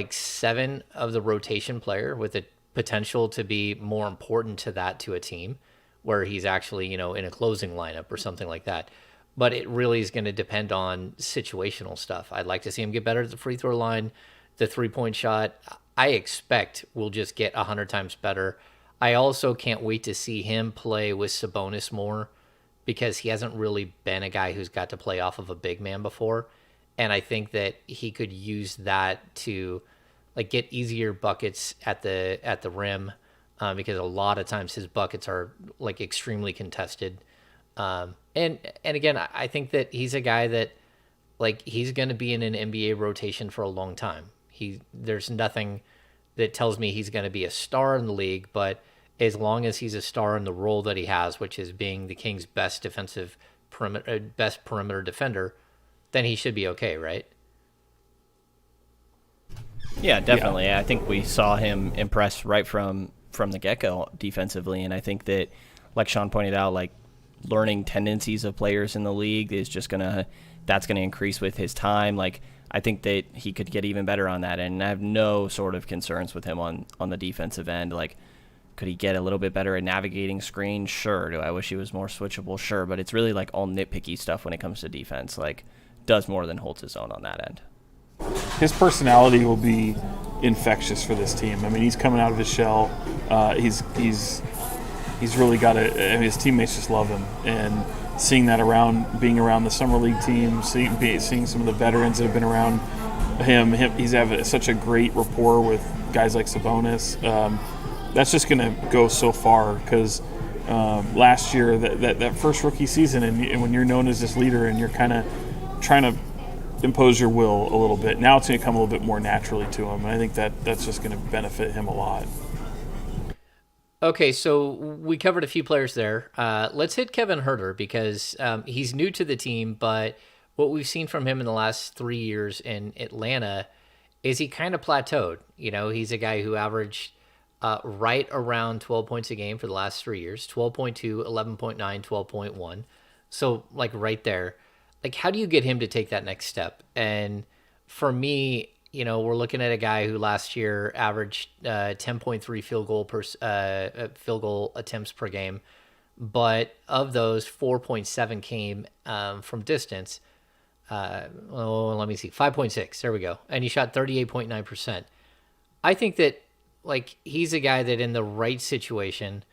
A: 7 of the rotation player with a potential to be more important to a team where he's actually, in a closing lineup or something like that. But it really is going to depend on situational stuff. I'd like to see him get better at the free throw line. The 3-point shot, I expect will just get 100 times better. I also can't wait to see him play with Sabonis more because he hasn't really been a guy who's got to play off of a big man before. And I think that he could use that to get easier buckets at the rim because a lot of times his buckets are extremely contested. And again, I think that he's a guy that he's going to be in an NBA rotation for a long time. There's nothing that tells me he's going to be a star in the league, but as long as he's a star in the role that he has, which is being the Kings' best perimeter defender, then he should be okay, right?
C: Yeah, definitely. Yeah. I think we saw him impress right from the get-go defensively, and I think that, like Sean pointed out, learning tendencies of players in the league is just that's gonna increase with his time. I think that he could get even better on that, and I have no sort of concerns with him on the defensive end. Could he get a little bit better at navigating screens? Sure. Do I wish he was more switchable? Sure. But it's really all nitpicky stuff when it comes to defense. Does more than holds his own on that end.
B: His personality will be infectious for this team. I mean, he's coming out of his shell. He's really got it. I mean, his teammates just love him, and seeing that being around the summer league team, seeing some of the veterans that have been around him, he's have such a great rapport with guys like Sabonis. That's just going to go so far because last year that first rookie season, and when you're known as this leader and you're kind of trying to impose your will a little bit, now it's going to come a little bit more naturally to him, and I think that's just going to benefit him a lot.
A: Okay, so we covered a few players there. Let's hit Kevin Huerter because he's new to the team, but what we've seen from him in the last 3 years in Atlanta is he kind of plateaued. He's a guy who averaged right around 12 points a game for the last 3 years, 12.2, 11.9, 12.1. So right there. How do you get him to take that next step? And for me, we're looking at a guy who last year averaged 10.3 field goal attempts per game, but of those, 4.7 came from distance. Let me see, 5.6. There we go. And he shot 38.9%. I think that he's a guy that in the right situation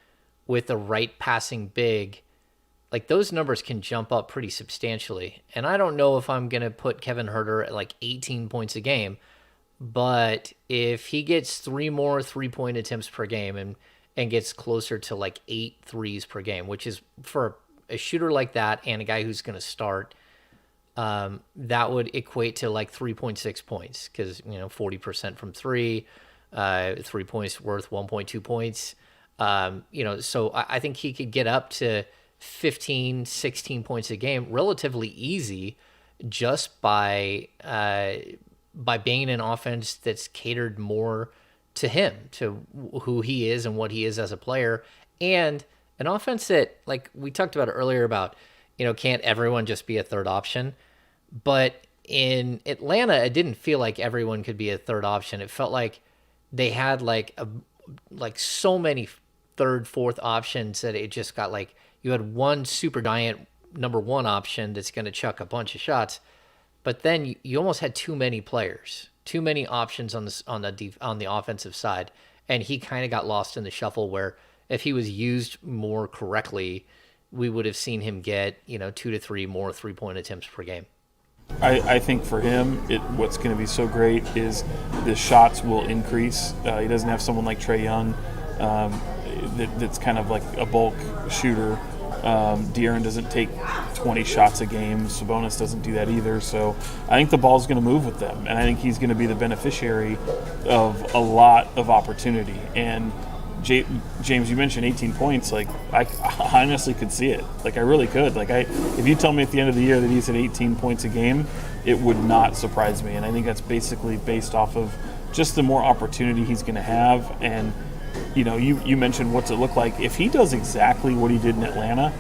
A: with the right passing big, those numbers can jump up pretty substantially. And I don't know if I'm going to put Kevin Huerter at 18 points a game, but if he gets 3 more 3-point attempts per game, and gets closer to like 8 threes per game, which is for a shooter like that and a guy who's going to start, that would equate to like 3.6 points because, 40% from 3, 3 points worth 1.2 points. So I think he could get up to 15, 16 points a game relatively easy just by being in an offense that's catered more to him, to who he is and what he is as a player, and an offense that, like we talked about earlier about, can't everyone just be a third option? But in Atlanta, it didn't feel like everyone could be a third option. It felt like they had like so many third, fourth options that it just got like you had one super giant number one option that's going to chuck a bunch of shots, but then you almost had too many players, too many options on the offensive side, and he kind of got lost in the shuffle. Where if he was used more correctly, we would have seen him get 2 to 3 more 3-point attempts per game.
B: I think for him, what's going to be so great is the shots will increase. He doesn't have someone like Trae Young that's kind of like a bulk shooter. De'Aaron doesn't take 20 shots a game. Sabonis doesn't do that either. So I think the ball's going to move with them, and I think he's going to be the beneficiary of a lot of opportunity. And James, you mentioned 18 points. Like, I honestly could see it. Like, I really could. Like, if you tell me at the end of the year that he's at 18 points a game, it would not surprise me. And I think that's basically based off of just the more opportunity he's going to have. And, you mentioned what's it look like. If he does exactly what he did in Atlanta,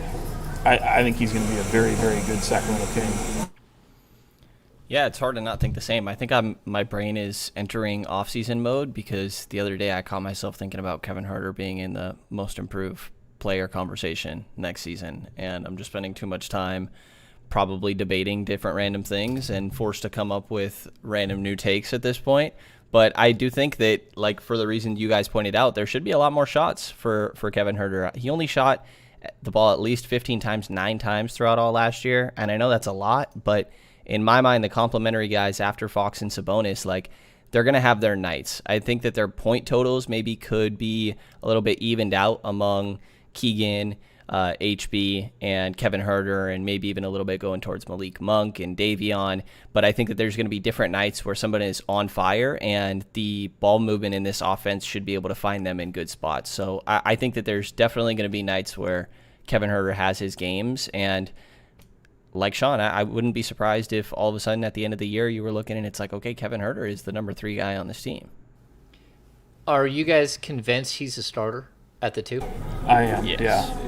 B: I think he's going to be a very, very good Sacramento King.
C: Yeah, it's hard to not think the same. I think my brain is entering off-season mode because the other day I caught myself thinking about Kevin Huerter being in the most improved player conversation next season, and I'm just spending too much time probably debating different random things and forced to come up with random new takes at this point. But I do think that, like, for the reason you guys pointed out, there should be a lot more shots for Kevin Huerter. He only shot the ball at least 15 times, 9 times throughout all last year, and I know that's a lot, but in my mind, the complementary guys after Fox and Sabonis, like, they're going to have their nights. I think that their point totals maybe could be a little bit evened out among Keegan, HB, and Kevin Huerter, and maybe even a little bit going towards Malik Monk and Davion. But I think that there's going to be different nights where somebody is on fire, and the ball movement in this offense should be able to find them in good spots. So I think that there's definitely going to be nights where Kevin Huerter has his games, and like Sean, I wouldn't be surprised if all of a sudden at the end of the year you were looking and it's like, okay, Kevin Huerter is the number 3 guy on this team.
A: Are you guys convinced he's a starter at the 2?
B: I am,
C: yes.
B: Yeah.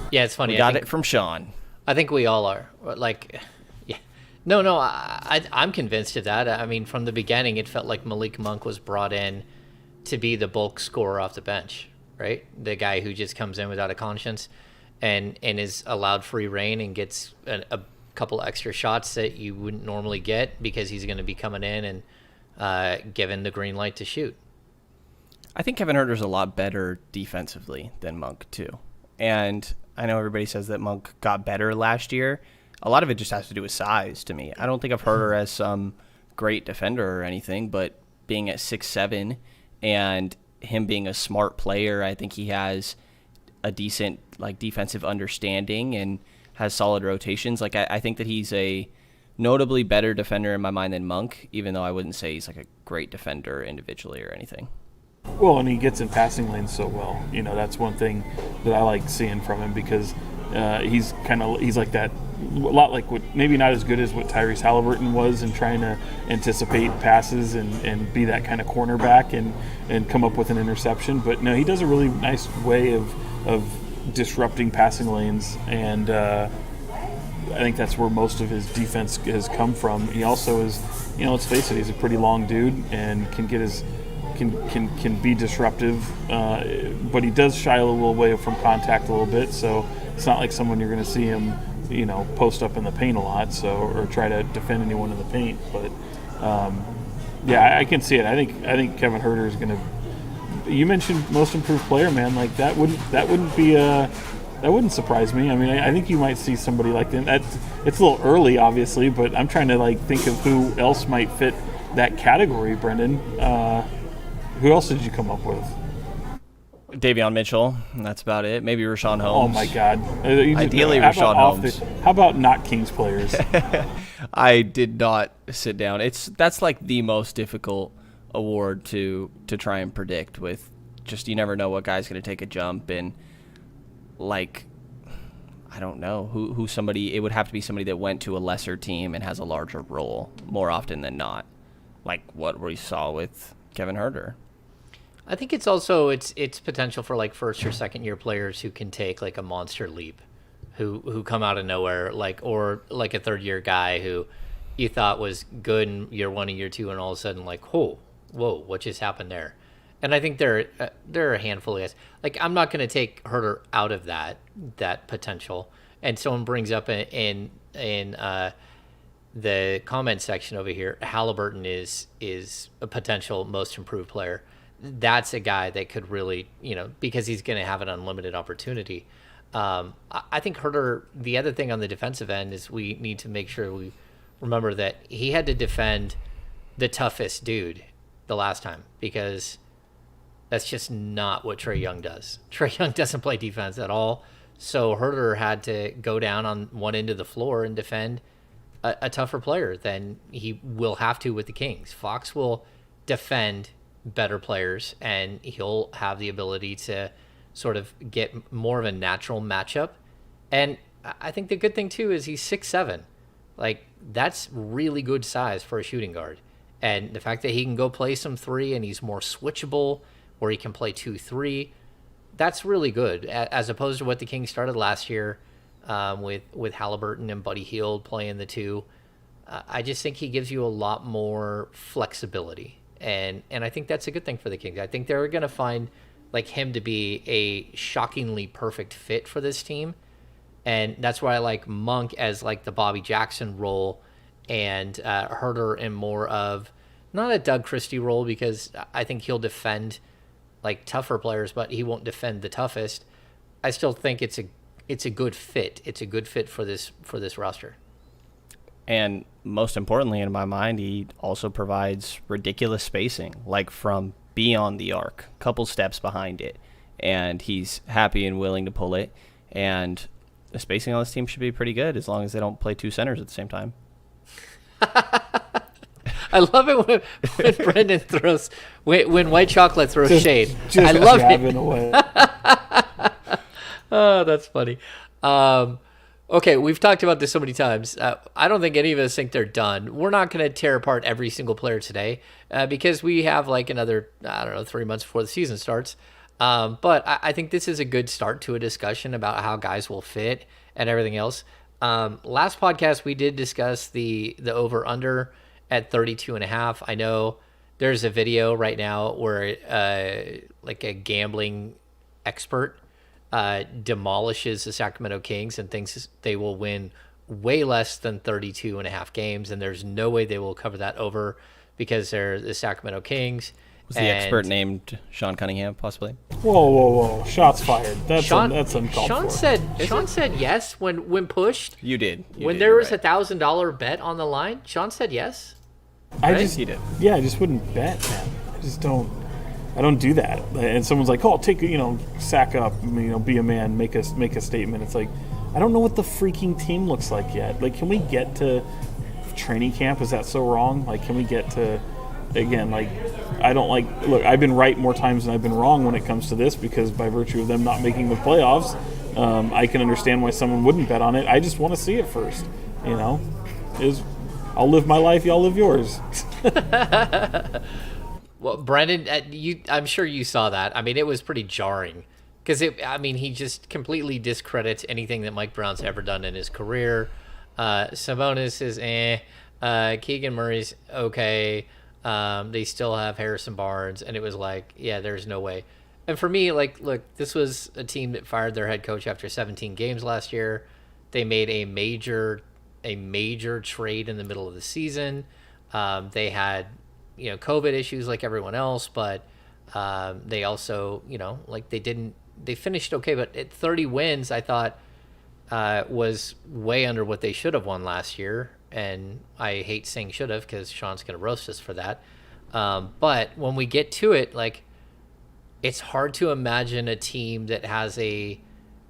A: Yeah, it's funny.
C: We got it from Sean.
A: I think we all are. Like, yeah. No, I'm convinced of that. I mean, from the beginning, it felt like Malik Monk was brought in to be the bulk scorer off the bench, right? The guy who just comes in without a conscience and is allowed free reign and gets a couple extra shots that you wouldn't normally get because he's going to be coming in and given the green light to shoot.
C: I think Kevin Huerter's a lot better defensively than Monk, too. And I know everybody says that Monk got better last year. A lot of it just has to do with size to me. I don't think of Huerter as some great defender or anything, but being at 6'7" and him being a smart player, I think he has a decent defensive understanding and has solid rotations. I think that he's a notably better defender in my mind than Monk, even though I wouldn't say he's like a great defender individually or anything.
B: Well, and he gets in passing lanes so well. That's one thing that I like seeing from him because he's like that, a lot like what, maybe not as good as what Tyrese Halliburton was in trying to anticipate passes and be that kind of cornerback and come up with an interception. But no, he does a really nice way of disrupting passing lanes, and I think that's where most of his defense has come from. He also is, let's face it, he's a pretty long dude and can get his can be disruptive, but he does shy a little away from contact a little bit, so it's not like someone you're going to see him, post up in the paint a lot, or try to defend anyone in the paint. But I can see it. I think Kevin Huerter is going to. You mentioned most improved player, man. Like that wouldn't surprise me. I mean, I think you might see somebody like that. It's a little early, obviously, but I'm trying to think of who else might fit that category. Brenden. Who else did you come up with?
C: Davion Mitchell, and that's about it. Maybe Rashawn
B: Oh
C: Holmes.
B: my God!
C: Ideally,
B: how about
C: Rashawn Holmes.
B: how about not Kings players?
C: I did not sit down. That's like the most difficult award to try and predict. With just you never know what guy's going to take a jump, and like I don't know who somebody. It would have to be somebody that went to a lesser team and has a larger role more often than not, like what we saw with Kevin Huerter.
A: I think it's also it's potential for like first or second year players who can take like a monster leap, who come out of nowhere, like or like a third year guy who you thought was good in year 1 and year 2, and all of a sudden like whoa, what just happened there? And I think there are a handful of guys. Like I'm not going to take Herter out of that potential. And someone brings up in the comment section over here, Halliburton is a potential most improved player. That's a guy that could really, because he's going to have an unlimited opportunity. I think Herter, the other thing on the defensive end is we need to make sure we remember that he had to defend the toughest dude the last time, because that's just not what Trae Young does. Trae Young doesn't play defense at all. So Herter had to go down on one end of the floor and defend a tougher player than he will have to with the Kings. Fox will defend better players, and he'll have the ability to sort of get more of a natural matchup. And I think the good thing too is he's 6'7". Like that's really good size for a shooting guard. And the fact that he can go play some 3 and he's more switchable, or he can play 2-3, that's really good, as opposed to what the Kings started last year with Halliburton and Buddy Hield playing the 2. I just think he gives you a lot more flexibility. And I think that's a good thing for the Kings. I think they're going to find like him to be a shockingly perfect fit for this team. And that's why I like Monk as like the Bobby Jackson role, and Herter in more of not a Doug Christie role, because I think he'll defend like tougher players, but he won't defend the toughest. I still think it's a good fit. It's a good fit for this roster.
C: And most importantly, in my mind, he also provides ridiculous spacing, like from beyond the arc, couple steps behind it, and he's happy and willing to pull it. And the spacing on this team should be pretty good, as long as they don't play 2 centers at the same time.
A: I love it when Brenden throws when White Chocolate throws shade.
B: Just
A: I love
B: jabbing
A: it.
B: Away.
A: Oh, that's funny. Okay, we've talked about this so many times. I don't think any of us think they're done. We're not going to tear apart every single player today because we have like another 3 months before the season starts. But I think this is a good start to a discussion about how guys will fit and everything else. Last podcast we did discuss the over under at 32.5. I know there's a video right now where like a gambling expert demolishes the Sacramento Kings and thinks they will win way less than 32.5 games, and there's no way they will cover that over because they're the Sacramento Kings.
C: Was the expert named Sean Cunningham, possibly?
B: Whoa. Shots fired. That's uncalled
A: Sean
B: for.
A: Sean said yes when pushed.
C: You did.
A: When there was $1,000 bet on the line, Sean said yes.
C: He did.
B: Yeah, I just wouldn't bet, man. I don't do that. And someone's like, "Oh, take sack up, be a man, make a statement." It's like, I don't know what the freaking team looks like yet. Like, can we get to training camp? Is that so wrong? Like, can we get to, again, like, I don't like. Look, I've been right more times than I've been wrong when it comes to this, because by virtue of them not making the playoffs, I can understand why someone wouldn't bet on it. I just want to see it first. I'll live my life, y'all live yours.
A: Well, Brenden, I'm sure you saw that. I mean, it was pretty jarring because he just completely discredits anything that Mike Brown's ever done in his career. Sabonis is Keegan Murray's okay. They still have Harrison Barnes, and it was like, yeah, there's no way. And for me, like, look, this was a team that fired their head coach after 17 games last year. They made a major trade in the middle of the season. They had COVID issues like everyone else, but they also, they finished okay, but at 30 wins, I thought was way under what they should have won last year. And I hate saying should have because Sean's going to roast us for that. But when we get to it, like, it's hard to imagine a team that has a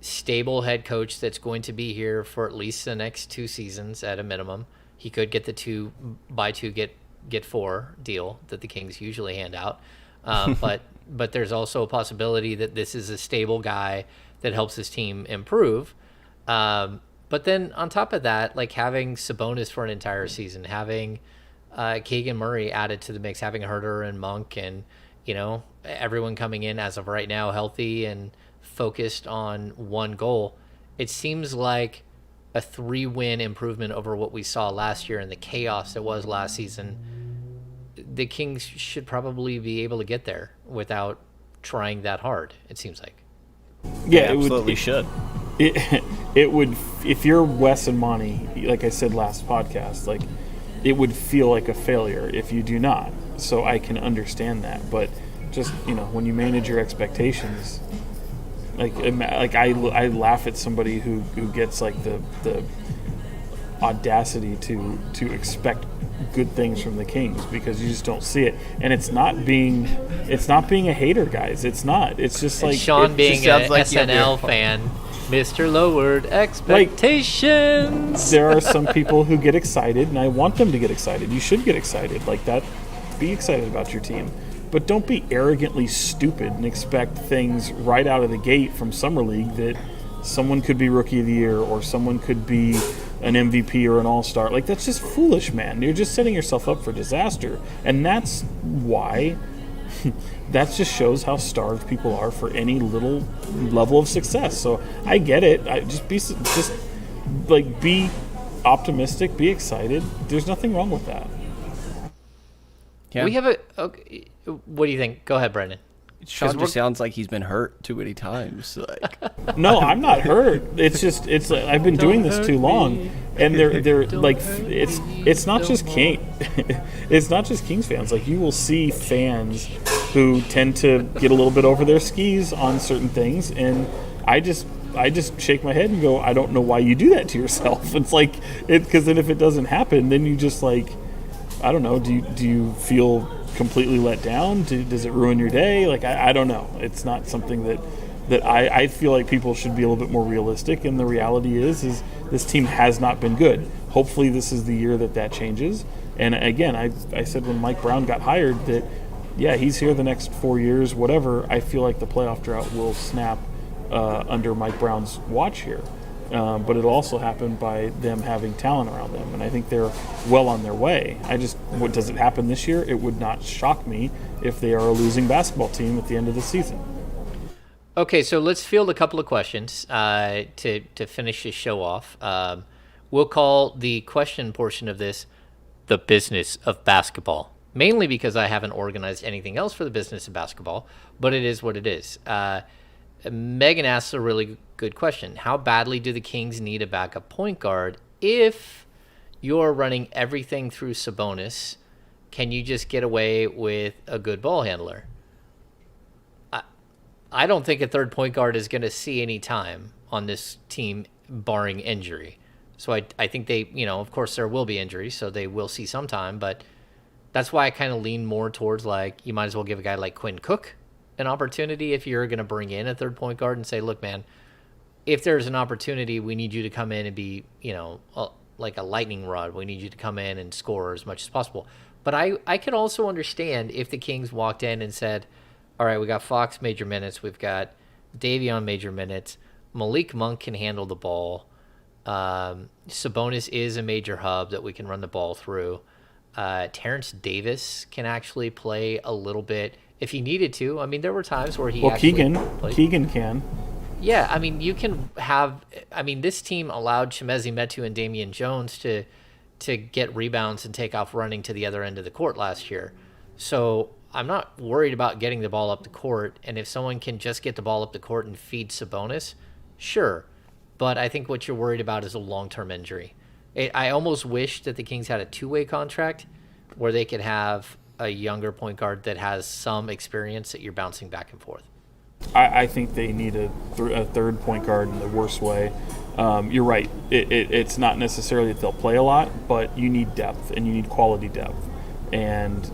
A: stable head coach that's going to be here for at least the next 2 seasons at a minimum. He could get the 2 buy 2 get 4 deal that the Kings usually hand out, but there's also a possibility that this is a stable guy that helps his team improve. But then on top of that, like having Sabonis for an entire season, having Keegan Murray added to the mix, having Huerter and Monk, and everyone coming in as of right now healthy and focused on one goal, it seems like a 3-win improvement over what we saw last year and the chaos that was last season. The Kings should probably be able to get there without trying that hard, it seems like.
C: Yeah, absolutely should.
B: It would, if you're Wes and Monty, like I said last podcast, like it would feel like a failure if you do not. So I can understand that, but just when you manage your expectations, like I laugh at somebody who gets like the audacity to expect good things from the Kings, because you just don't see it. And it's not being a hater, guys. It's not. It's just like
A: Sean being an
C: like
A: SNL fan. Mr. Lowered Expectations.
B: Like, there are some people who get excited, and I want them to get excited. You should get excited like that. Be excited about your team. But don't be arrogantly stupid and expect things right out of the gate from Summer League that someone could be Rookie of the Year or someone could be an MVP or an All-Star. Like, that's just foolish, man. You're just setting yourself up for disaster. And that's why that just shows how starved people are for any little level of success. So I get it. Be optimistic, be excited. There's nothing wrong with that.
C: Yeah.
A: We have okay, what do you think? Go ahead, Brenden.
C: Sean just sounds like he's been hurt too many times. Like,
B: no, I'm not hurt. It's like I've been doing this too long, and they're like it's not just it's not just Kings fans. Like, you will see fans who tend to get a little bit over their skis on certain things, and I just shake my head and go, I don't know why you do that to yourself. It's like because then if it doesn't happen, then you just like, I don't know. Do you feel completely let down? Does it ruin your day? Like, I don't know. It's not something that I feel like people should be a little bit more realistic. And the reality is this team has not been good. Hopefully this is the year that changes. And again, I said when Mike Brown got hired that, yeah, he's here the next 4 years, whatever. I feel like the playoff drought will snap under Mike Brown's watch here. But it'll also happen by them having talent around them, and I think they're well on their way. What does it happen this year? It would not shock me if they are a losing basketball team at the end of the season.
A: Okay, so let's field a couple of questions to finish this show off. We'll call the question portion of this the business of basketball, mainly because I haven't organized anything else for the business of basketball, but it is what it is. Megan asks a really good question. How badly do the Kings need a backup point guard? If you're running everything through Sabonis, can you just get away with a good ball handler? I don't think a third point guard is going to see any time on this team, barring injury. So I think they, of course there will be injuries, so they will see some time, but that's why I kind of lean more towards, like, you might as well give a guy like Quinn Cook an opportunity if you're going to bring in a third point guard and say, look, man, if there's an opportunity, we need you to come in and be, like a lightning rod. We need you to come in and score as much as possible. But I could also understand if the Kings walked in and said, all right, we got Fox major minutes. We've got Davion major minutes. Malik Monk can handle the ball. Sabonis is a major hub that we can run the ball through. Terrence Davis can actually play a little bit if he needed to. I mean, there were times where he
B: Keegan can.
A: Yeah, I mean, you can have. I mean, this team allowed Chimezie Metu and Damian Jones to get rebounds and take off running to the other end of the court last year. So I'm not worried about getting the ball up the court. And if someone can just get the ball up the court and feed Sabonis, sure. But I think what you're worried about is a long-term injury. I almost wish that the Kings had a two-way contract where they could have a younger point guard that has some experience that you're bouncing back and forth.
B: I think they need a third point guard in the worst way. You're right. It's not necessarily that they'll play a lot, but you need depth, and you need quality depth. And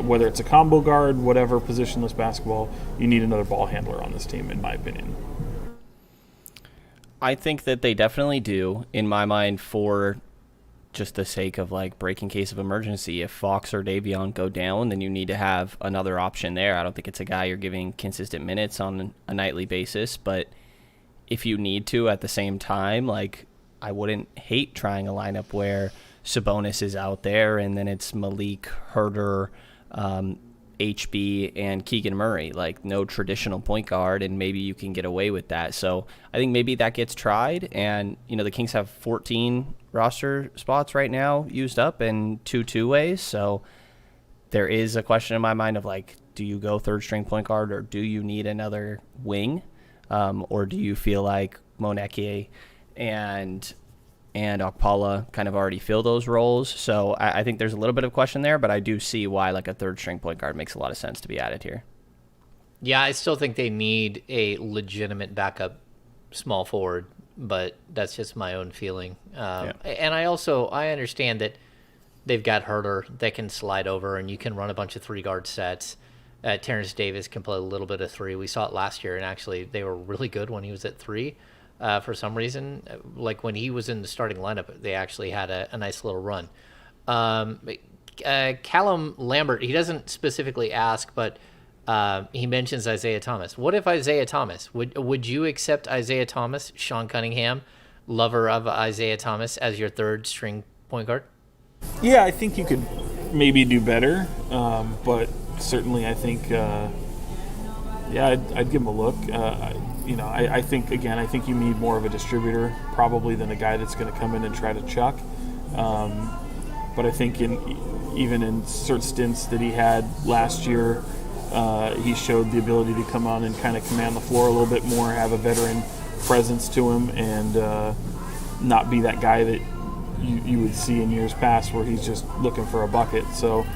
B: whether it's a combo guard, whatever, positionless basketball, you need another ball handler on this team, in my opinion.
C: I think that they definitely do, in my mind, for just the sake of like breaking case of emergency. If Fox or Davion go down, then you need to have another option there. I don't think it's a guy you're giving consistent minutes on a nightly basis, but if you need to at the same time, like I wouldn't hate trying a lineup where Sabonis is out there and then it's Malik, Huerter, HB, and Keegan Murray, like no traditional point guard, and maybe you can get away with that. So I think maybe that gets tried, and the Kings have 14 roster spots right now used up and two ways. So there is a question in my mind of like, do you go third string point guard or do you need another wing? Or do you feel like Moneke and Okpala kind of already fill those roles? So I think there's a little bit of question there, but I do see why like a third string point guard makes a lot of sense to be added here.
A: Yeah, I still think they need a legitimate backup small forward, but that's just my own feeling. And I understand that they've got Huerter that can slide over and you can run a bunch of 3-guard sets. Terrence Davis can play a little bit of 3. We saw it last year, and actually they were really good when he was at 3. For some reason, like when he was in the starting lineup, they actually had a nice little run. Callum Lambert, he doesn't specifically ask, but he mentions Isaiah Thomas. What if Isaiah Thomas? Would you accept Isaiah Thomas, Sean Cunningham, lover of Isaiah Thomas, as your third string point guard?
B: Yeah, I think you could maybe do better, but certainly I think, I'd give him a look. I think you need more of a distributor probably than a guy that's going to come in and try to chuck. But I think even in certain stints that he had last year, he showed the ability to come on and kind of command the floor a little bit more, have a veteran presence to him, and not be that guy that you would see in years past where he's just looking for a bucket. So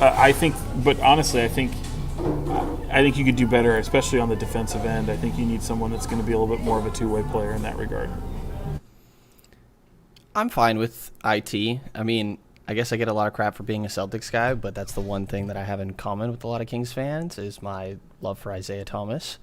B: I think you could do better, especially on the defensive end. I think you need someone that's going to be a little bit more of a two-way player in that regard.
C: I'm fine with IT. I mean, I guess I get a lot of crap for being a Celtics guy, but that's the one thing that I have in common with a lot of Kings fans is my love for Isaiah Thomas,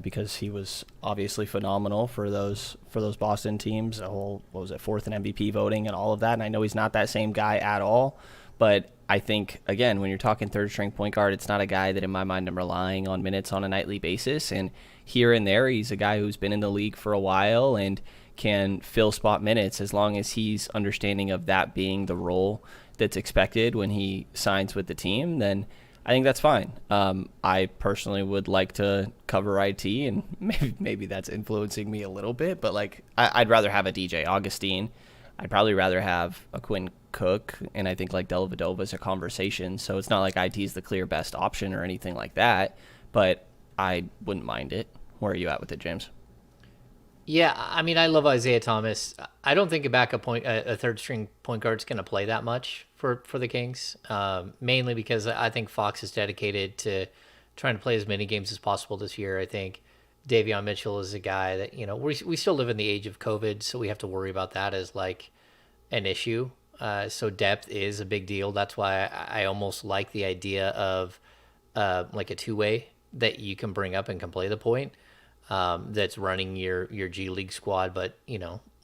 C: because he was obviously phenomenal for those Boston teams. The whole, fourth in MVP voting and all of that. And I know he's not that same guy at all, but I think, again, when you're talking third-string point guard, it's not a guy that, in my mind, I'm relying on minutes on a nightly basis. And here and there, he's a guy who's been in the league for a while and can fill spot minutes as long as he's understanding of that being the role that's expected when he signs with the team, then I think that's fine. I personally would like to cover IT, and maybe that's influencing me a little bit, but like I'd rather have a DJ Augustine. I'd probably rather have a Quinn Cook, and I think like Dellavedova is a conversation, so it's not like IT is the clear best option or anything like that, but I wouldn't mind it. Where are you at with it, James?
A: Yeah, I mean, I love Isaiah Thomas. I don't think a third string point guard is going to play that much for the Kings, mainly because I think Fox is dedicated to trying to play as many games as possible this year. I think Davion Mitchell is a guy that, we still live in the age of COVID, so we have to worry about that as like an issue. So depth is a big deal. That's why I almost like the idea of like a two-way that you can bring up and can play the point. That's running your G League squad, but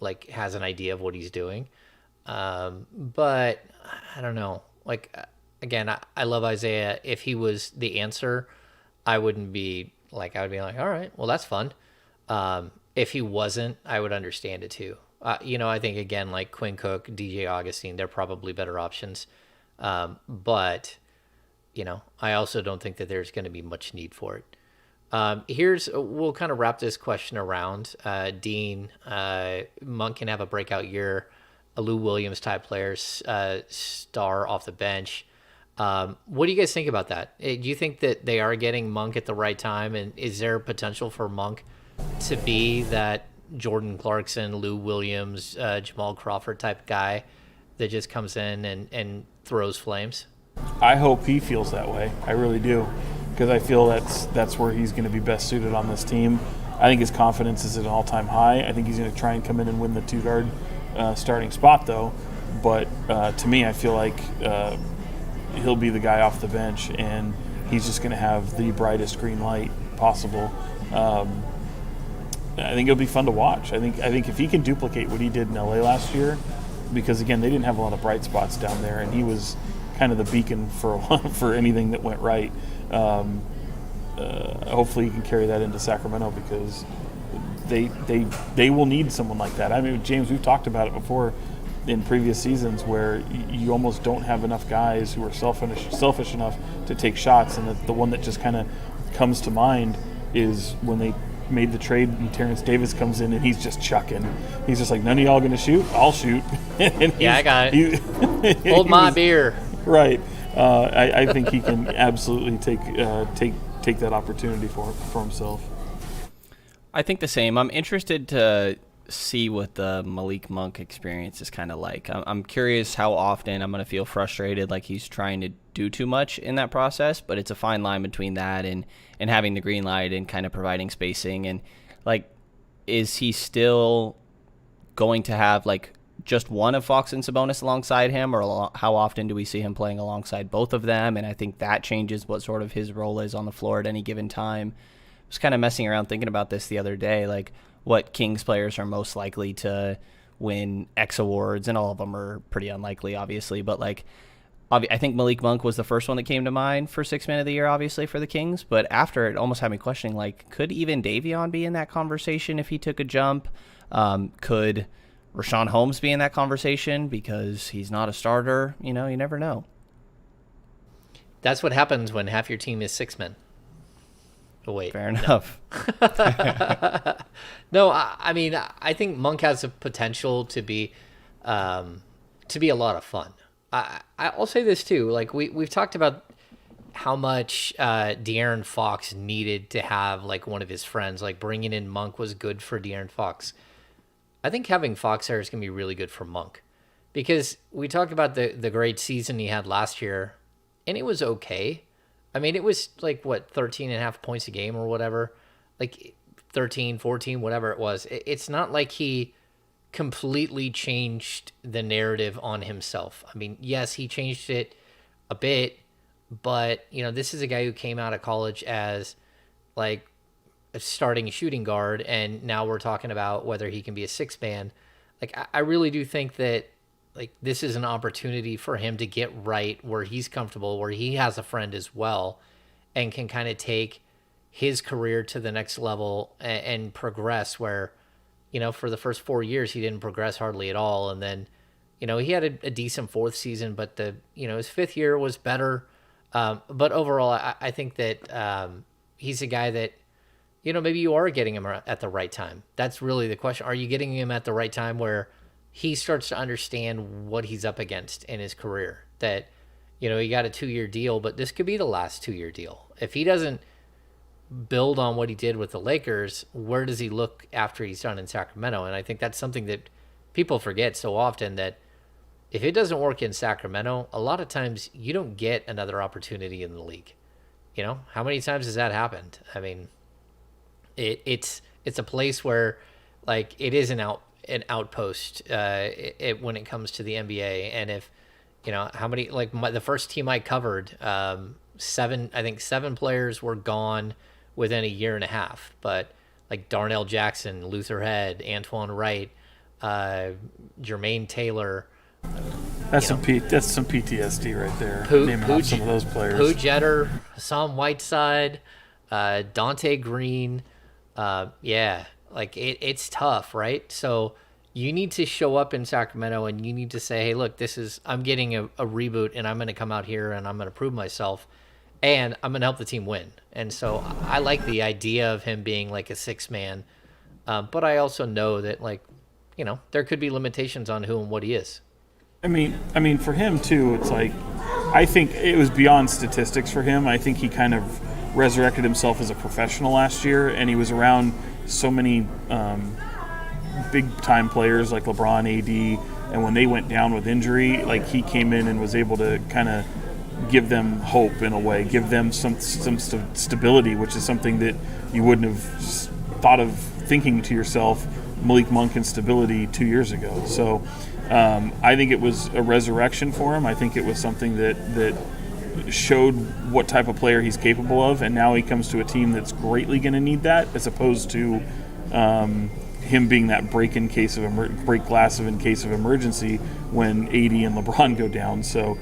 A: like has an idea of what he's doing. But I don't know. Like again, I love Isaiah. If he was the answer, I would be like, all right, well that's fun. If he wasn't, I would understand it too. I think again, like Quinn Cook, DJ Augustine, they're probably better options. But I also don't think that there's going to be much need for it. We'll kind of wrap this question around. Dean, Monk can have a breakout year, a Lou Williams type player, star off the bench. What do you guys think about that? Do you think that they are getting Monk at the right time? And is there potential for Monk to be that Jordan Clarkson, Lou Williams, Jamal Crawford type guy that just comes in and throws flames?
B: I hope he feels that way. I really do. Because I feel that's where he's going to be best suited on this team. I think his confidence is at an all-time high. I think he's going to try and come in and win the two-guard starting spot, though. But to me, I feel like he'll be the guy off the bench, and he's just going to have the brightest green light possible. I think it'll be fun to watch. I think if he can duplicate what he did in LA last year, because again they didn't have a lot of bright spots down there, and he was kind of the beacon for anything that went right. Hopefully he can carry that into Sacramento, because they will need someone like that. I mean, James, we've talked about it before in previous seasons where you almost don't have enough guys who are selfish enough to take shots, and the one that just kind of comes to mind is when they made the trade and Terrence Davis comes in and he's just chucking. He's just like, none of y'all going to shoot? I'll shoot.
A: Yeah, I got it. Hold my beer.
B: Right. I think he can absolutely take that opportunity for himself.
C: I think the same. I'm interested to see what the Malik Monk experience is kind of like. I'm curious how often I'm going to feel frustrated, like he's trying to do too much in that process, but it's a fine line between that and having the green light and kind of providing spacing. And like, is he still going to have like just one of Fox and Sabonis alongside him, or how often do we see him playing alongside both of them? And I think that changes what sort of his role is on the floor at any given time. I was kind of messing around thinking about this the other day, like what Kings players are most likely to win X awards, and all of them are pretty unlikely, obviously, but like I think Malik Monk was the first one that came to mind for Sixth Man of the Year, obviously, for the Kings. But after, it almost had me questioning, like, could even Davion be in that conversation if he took a jump? Could Rashawn Holmes be in that conversation because he's not a starter? You know, you never know.
A: That's what happens when half your team is six men. Oh, wait.
C: Fair enough.
A: No, I mean, I think Monk has the potential to be a lot of fun. I'll say this too. Like we've talked about how much De'Aaron Fox needed to have like one of his friends. Like bringing in Monk was good for De'Aaron Fox. I think having Fox there is going to be really good for Monk, because we talked about the great season he had last year, and it was okay. I mean, it was like, 13 and a half points a game or whatever, like 13, 14, whatever it was. It's not like he completely changed the narrative on himself. I mean, yes, he changed it a bit, but, this is a guy who came out of college as like a starting shooting guard, and now we're talking about whether he can be a six man. Like, I really do think that like this is an opportunity for him to get right where he's comfortable, where he has a friend as well, and can kind of take his career to the next level and progress where, for the first 4 years, he didn't progress hardly at all. And then, he had a decent fourth season, but his fifth year was better. But overall, I think that he's a guy that, maybe you are getting him at the right time. That's really the question. Are you getting him at the right time where he starts to understand what he's up against in his career? That, he got a 2-year deal, but this could be the last 2-year deal. If he doesn't build on what he did with the Lakers, where does he look after he's done in Sacramento? And I think that's something that people forget so often, that if it doesn't work in Sacramento, a lot of times you don't get another opportunity in the league. How many times has that happened? I mean, it's a place where like it is an outpost when it comes to the NBA. And if how many, like the first team I covered, seven players were gone within a year and a half, but like Darnell Jackson, Luther Head, Antoine Wright, Jermaine Taylor.
B: That's some PTSD right there. Naming off some of those players.
A: Pooh Jeter, Hassan Whiteside, Dante Green. Like it's tough, right? So you need to show up in Sacramento and you need to say, hey, look, I'm getting a reboot, and I'm going to come out here and I'm going to prove myself, and I'm going to help the team win. And so I like the idea of him being like a six man. But I also know that there could be limitations on who and what he is.
B: I mean, for him too, it's like, I think it was beyond statistics for him. I think he kind of resurrected himself as a professional last year, and he was around so many big-time players like LeBron, AD, and when they went down with injury, like he came in and was able to kind of give them hope in a way, give them some stability, which is something that you wouldn't have thought of thinking to yourself, Malik Monk and stability 2 years ago. So I think it was a resurrection for him. I think it was something that showed what type of player he's capable of, and now he comes to a team that's greatly going to need that, as opposed to him being that break glass in case of emergency when AD and LeBron go down. So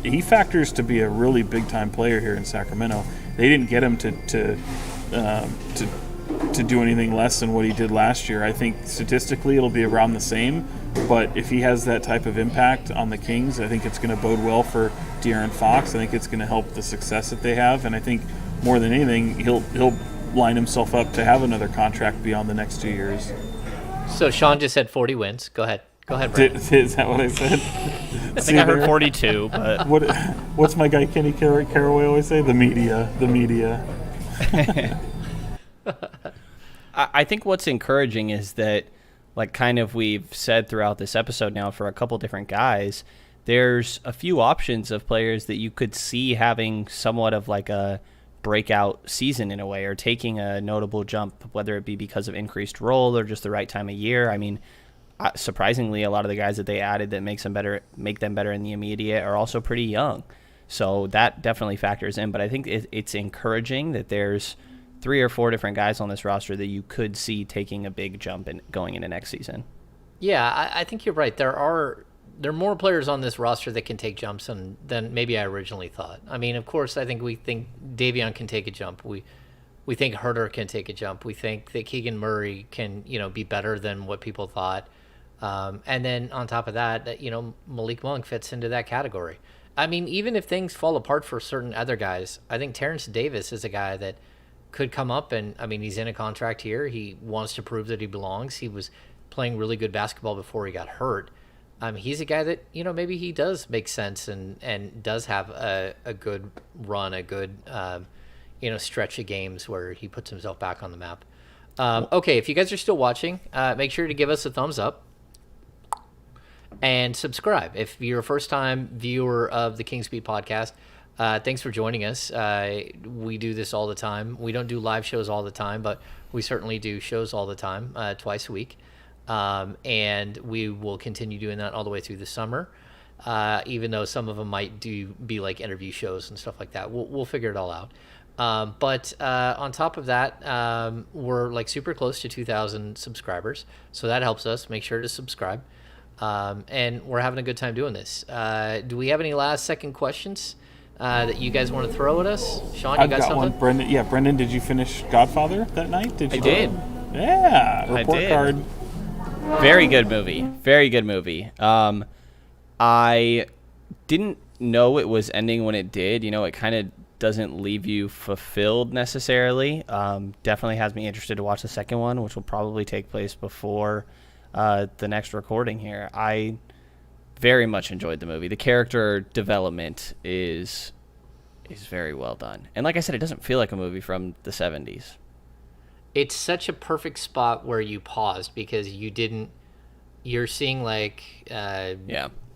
B: he factors to be a really big time player here in Sacramento. They didn't get him to do anything less than what he did last year. I think statistically it'll be around the same, but if he has that type of impact on the Kings, I think it's going to bode well for De'Aaron Fox. I think it's going to help the success that they have, and I think more than anything he'll line himself up to have another contract beyond the next 2 years.
A: So Sean just said 40 wins. Go ahead, Brenden.
B: Is that what I said?
C: I think I heard 42, but
B: what's my guy Kenny Caraway always say? The media.
C: I think what's encouraging is that, like kind of we've said throughout this episode now for a couple different guys, there's a few options of players that you could see having somewhat of like a breakout season in a way, or taking a notable jump, whether it be because of increased role or just the right time of year. I mean, surprisingly, a lot of the guys that they added that make them better in the immediate are also pretty young. So that definitely factors in. But I think it's encouraging that there's 3 or 4 different guys on this roster that you could see taking a big jump and going into next season.
A: Yeah, I think you're right. There are more players on this roster that can take jumps than maybe I originally thought. I mean, of course, we think Davion can take a jump. We think Huerter can take a jump. We think that Keegan Murray can, be better than what people thought. And then on top of that, Malik Monk fits into that category. I mean, even if things fall apart for certain other guys, I think Terrence Davis is a guy that could come up and, he's in a contract here. He wants to prove that he belongs. He was playing really good basketball before he got hurt. He's a guy that, maybe he does make sense and does have a good run, a good, stretch of games where he puts himself back on the map. Okay, if you guys are still watching, make sure to give us a thumbs up and subscribe. If you're a first-time viewer of the Kings Beat podcast, thanks for joining us. We do this all the time. We don't do live shows all the time, but we certainly do shows all the time, twice a week. And we will continue doing that all the way through the summer, even though some of them might be like interview shows and stuff like that. We'll figure it all out. But on top of that, we're like super close to 2,000 subscribers, so that helps us. Make sure to subscribe. And we're having a good time doing this. Do we have any last second questions that you guys want to throw at us? Sean, you got something?
B: One. Brenden, did you finish Godfather that night?
C: I did.
B: Yeah, report card.
C: Very good movie. I didn't know it was ending when it did. It kind of doesn't leave you fulfilled necessarily. Definitely has me interested to watch the second one, which will probably take place before the next recording here. I very much enjoyed the movie. The character development is very well done. And like I said, it doesn't feel like a movie from the 70s.
A: It's such a perfect spot where you paused because you're seeing like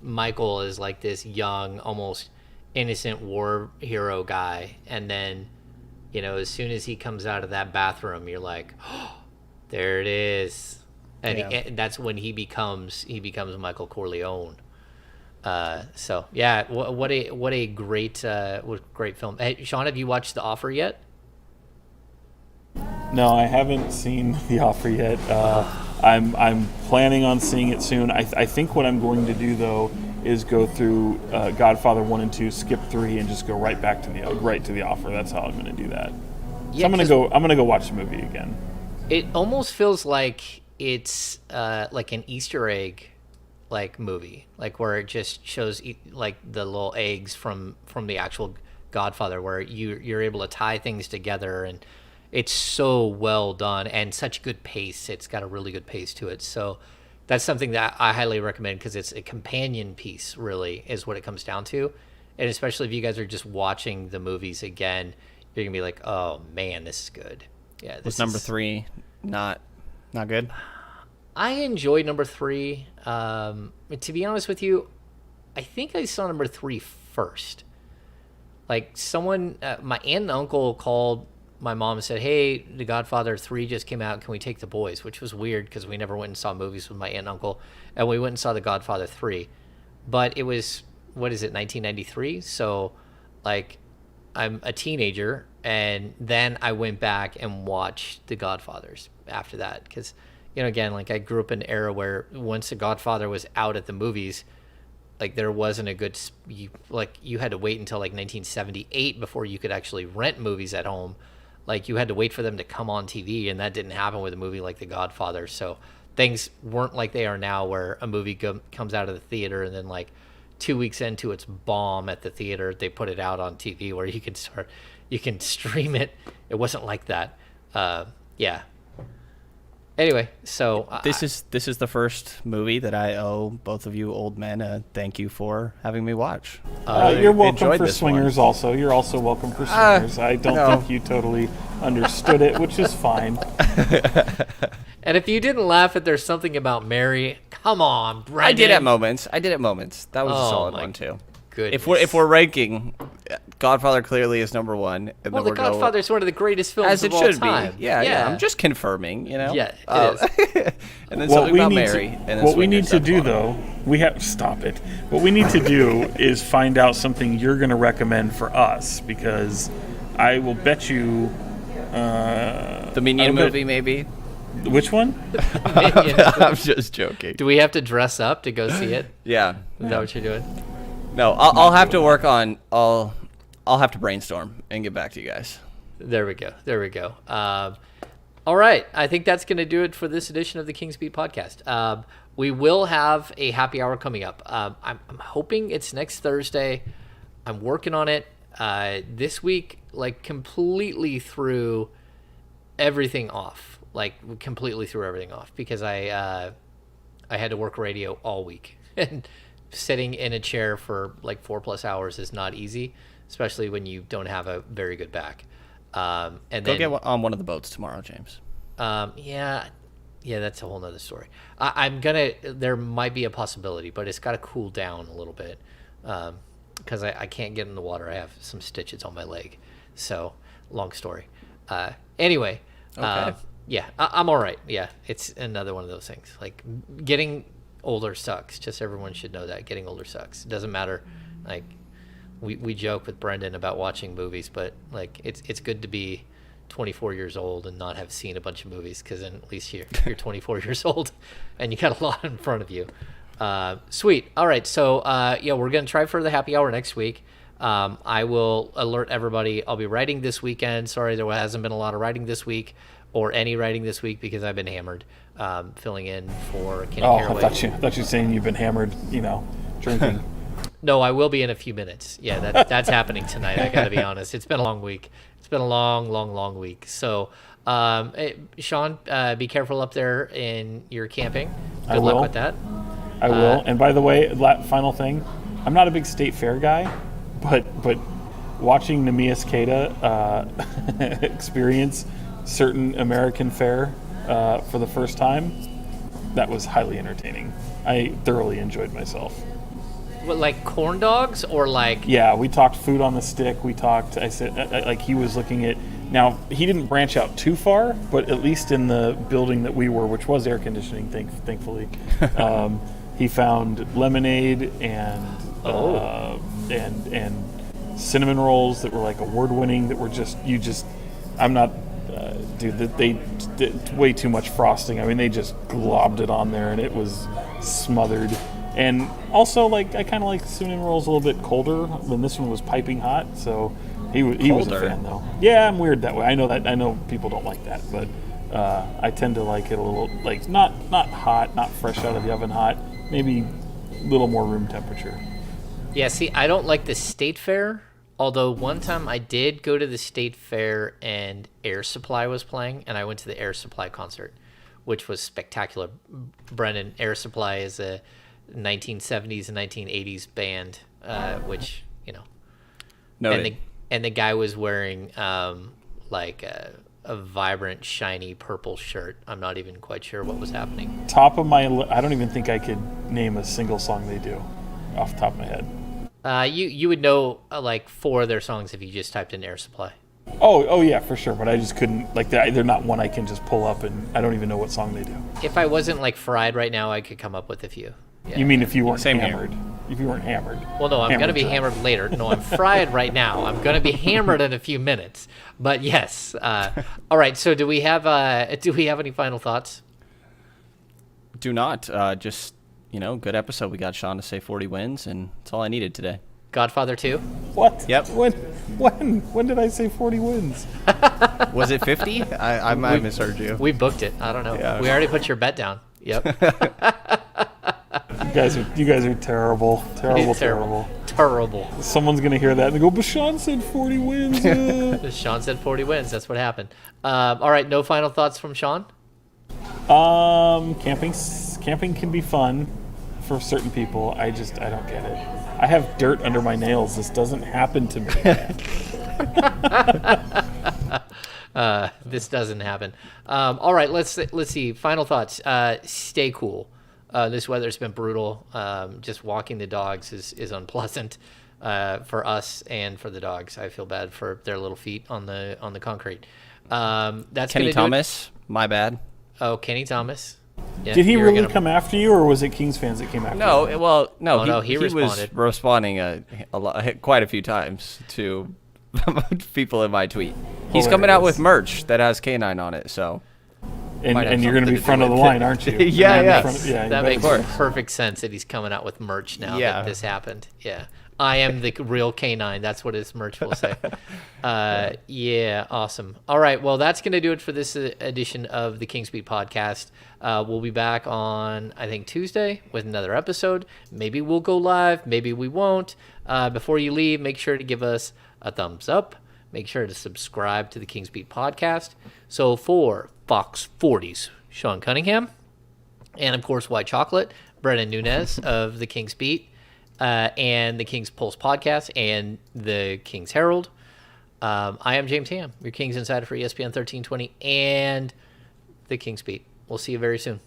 A: Michael is like this young, almost innocent war hero guy, and then as soon as he comes out of that bathroom, you're like, oh, there it is, and that's when he becomes Michael Corleone. So yeah, what a great film. Hey, Sean, have you watched The Offer yet?
B: No, I haven't seen The Offer yet. I'm planning on seeing it soon. I think what I'm going to do though is go through Godfather 1 and 2, skip 3, and just go right to The Offer. That's how I'm going to do that.
A: Yeah,
B: so I'm gonna go watch the movie again.
A: It almost feels like it's like an Easter egg like movie, like where it just shows like the little eggs from the actual Godfather, where you're able to tie things together, and it's so well done and such good pace. It's got a really good pace to it. So that's something that I highly recommend, because it's a companion piece, really, is what it comes down to. And especially if you guys are just watching the movies again, you're going to be like, oh, man, this is good. Yeah.
C: Was number 3 not good?
A: I enjoyed number 3. To be honest with you, I think I saw number 3 first. Like someone, my aunt and uncle called my mom said, "Hey, The Godfather 3 just came out. Can we take the boys?" Which was weird because we never went and saw movies with my aunt and uncle, and we went and saw The Godfather 3. But it was, what is it, 1993? So, like, I'm a teenager, and then I went back and watched The Godfathers after that because, again, like I grew up in an era where once The Godfather was out at the movies, like there wasn't a good, you had to wait until like 1978 before you could actually rent movies at home. Like you had to wait for them to come on TV, and that didn't happen with a movie like The Godfather. So things weren't like they are now, where a movie comes out of the theater and then like 2 weeks into its bomb at the theater, they put it out on TV where you can stream it. It wasn't like that. Yeah. Anyway, so
C: this is the first movie that I owe both of you old men a thank you for having me watch.
B: You're welcome for Swingers also. You're also welcome for Swingers. I don't think you totally understood it, which is fine.
A: And if you didn't laugh at There's Something About Mary, come on, Brenden.
C: I did at moments. That was a solid one too.
A: Goodness.
C: If we're ranking, Godfather clearly is number one. And
A: well,
C: then
A: The Godfather is one of the greatest films of all time.
C: Yeah. I'm just confirming,
A: Yeah, it is.
C: And then Something About Mary.
B: What we need to do, though, stop it. What we need to do is find out something you're going to recommend for us, because I will bet you...
C: the Minion movie, maybe?
B: Which one?
C: I'm just joking.
A: Do we have to dress up to go see it?
C: Yeah.
A: Is that what you're doing?
C: No, I'll have to work on. I'll have to brainstorm and get back to you guys.
A: There we go. All right, I think that's going to do it for this edition of the King's Beat podcast. We will have a happy hour coming up. I'm hoping it's next Thursday. I'm working on it this week, like completely threw everything off, because I had to work radio all week and. Sitting in a chair for like 4+ hours is not easy, especially when you don't have a very good back. And
C: Go get on one of the boats tomorrow, James.
A: Yeah, that's a whole nother story. There might be a possibility, but it's got to cool down a little bit because I can't get in the water. I have some stitches on my leg. So, long story. Anyway,
C: okay.
A: Yeah, I'm all right. Yeah, it's another one of those things. Like getting older sucks. Just everyone should know that getting older sucks. It doesn't matter. Like we joke with Brenden about watching movies, but like it's good to be 24 years old and not have seen a bunch of movies, because then at least you're 24 years old and you got a lot in front of you. Sweet. All right. So we're gonna try for the happy hour next week. I will alert everybody. I'll be writing this weekend. Sorry, there hasn't been a lot of writing this week, or any writing this week, because I've been hammered. Filling in for Kenny Caraway.
B: I thought you were saying you've been hammered, drinking.
A: No, I will be in a few minutes. Yeah, that's happening tonight. I got to be honest. It's been a long week. It's been a long week. So, Sean, be careful up there in your camping. Good luck with that.
B: I will. And by the way, final thing, I'm not a big state fair guy, but watching Nemias Queta experience certain American fare for the first time, that was highly entertaining. I thoroughly enjoyed myself.
A: What, like corn dogs or like?
B: Yeah, we talked food on the stick. I said, like he was looking at, now he didn't branch out too far, but at least in the building that we were, which was air conditioning, thankfully, he found lemonade and cinnamon rolls that were like award-winning, that were I'm not, dude, that they did way too much frosting. I mean, they just globbed it on there and it was smothered. And also, like, I kind of like cinnamon rolls a little bit colder when this one was piping hot. So he was a fan, though. Yeah, I'm weird that way. I know people don't like that, but I tend to like it a little, like, not hot, not fresh out of the oven hot, maybe a little more room temperature.
A: Yeah, see, I don't like the state fair. Although one time I did go to the state fair and Air Supply was playing, and I went to the Air Supply concert, which was spectacular. Brenden, Air Supply is a 1970s and 1980s band, which,
C: Noted.
A: And the guy was wearing like a vibrant, shiny purple shirt. I'm not even quite sure what was happening.
B: Top of my I don't even think I could name a single song they do off the top of my head.
A: You would know like 4 of their songs if you just typed in Air Supply.
B: Oh yeah, for sure. But I just couldn't, like, they're not one I can just pull up, and I don't even know what song they do.
A: If I wasn't like fried right now, I could come up with a few. Yeah.
B: You mean if you weren't
C: Same here.
B: hammered? If you weren't hammered.
A: Well, no, I'm going to be
B: dry.
A: hammered later. No, I'm fried right now. I'm going to be hammered in a few minutes. But yes. All right. So do we have any final thoughts?
C: Do not. Just, good episode. We got Sean to say 40 wins, and that's all I needed today.
A: Godfather 2?
B: What?
C: Yep.
B: When did I say 40 wins?
C: Was it 50? I might have misheard you.
A: We booked it. I don't know.
C: Yeah.
A: We already put your bet down. Yep.
B: You guys are terrible. Terrible.
A: Terrible.
B: Someone's gonna hear that and they go, but Sean said 40 wins.
A: Sean said 40 wins. That's what happened. All right. No final thoughts from Sean?
B: Camping can be fun for certain people. I don't get it. I have dirt under my nails. This doesn't happen to me.
A: This doesn't happen. All right. Let's see. Final thoughts. Stay cool. This weather's been brutal. Just walking the dogs is unpleasant for us and for the dogs. I feel bad for their little feet on the concrete. That's
C: Kenny
A: gonna do it.
C: Thomas, my bad.
A: Oh, Kenny Thomas. Yeah,
B: Did he
A: you were
B: really
A: gonna-
B: come after you, or was it Kings fans that came after you?
C: No, well, no,
A: Oh, no, he
C: was
A: responded.
C: responding quite a few times to people in my tweet. He's coming out with merch that has canine on it, so might have
B: And you're going to be
C: something to
B: front
C: do
B: of the
C: with
B: line,
C: it.
B: aren't you?
C: Yeah,
B: You're
C: yeah.
B: gonna be front- yeah. you
A: That
B: better
A: makes
B: be.
A: perfect sense that he's coming out with merch now
C: Yeah.
A: that this happened. Yeah. I am the real canine. That's what his merch will say. Yeah, awesome. All right, well, that's going to do it for this edition of the Kings Beat podcast. We'll be back on, I think, Tuesday with another episode. Maybe we'll go live. Maybe we won't. Before you leave, make sure to give us a thumbs up. Make sure to subscribe to the Kings Beat podcast. So for Fox 40's Sean Cunningham, and of course White Chocolate, Brenden Nunes of the Kings Beat, and the Kings Pulse podcast, and the Kings Herald. I am James Ham, your Kings insider for ESPN 1320 and the Kings Beat. We'll see you very soon.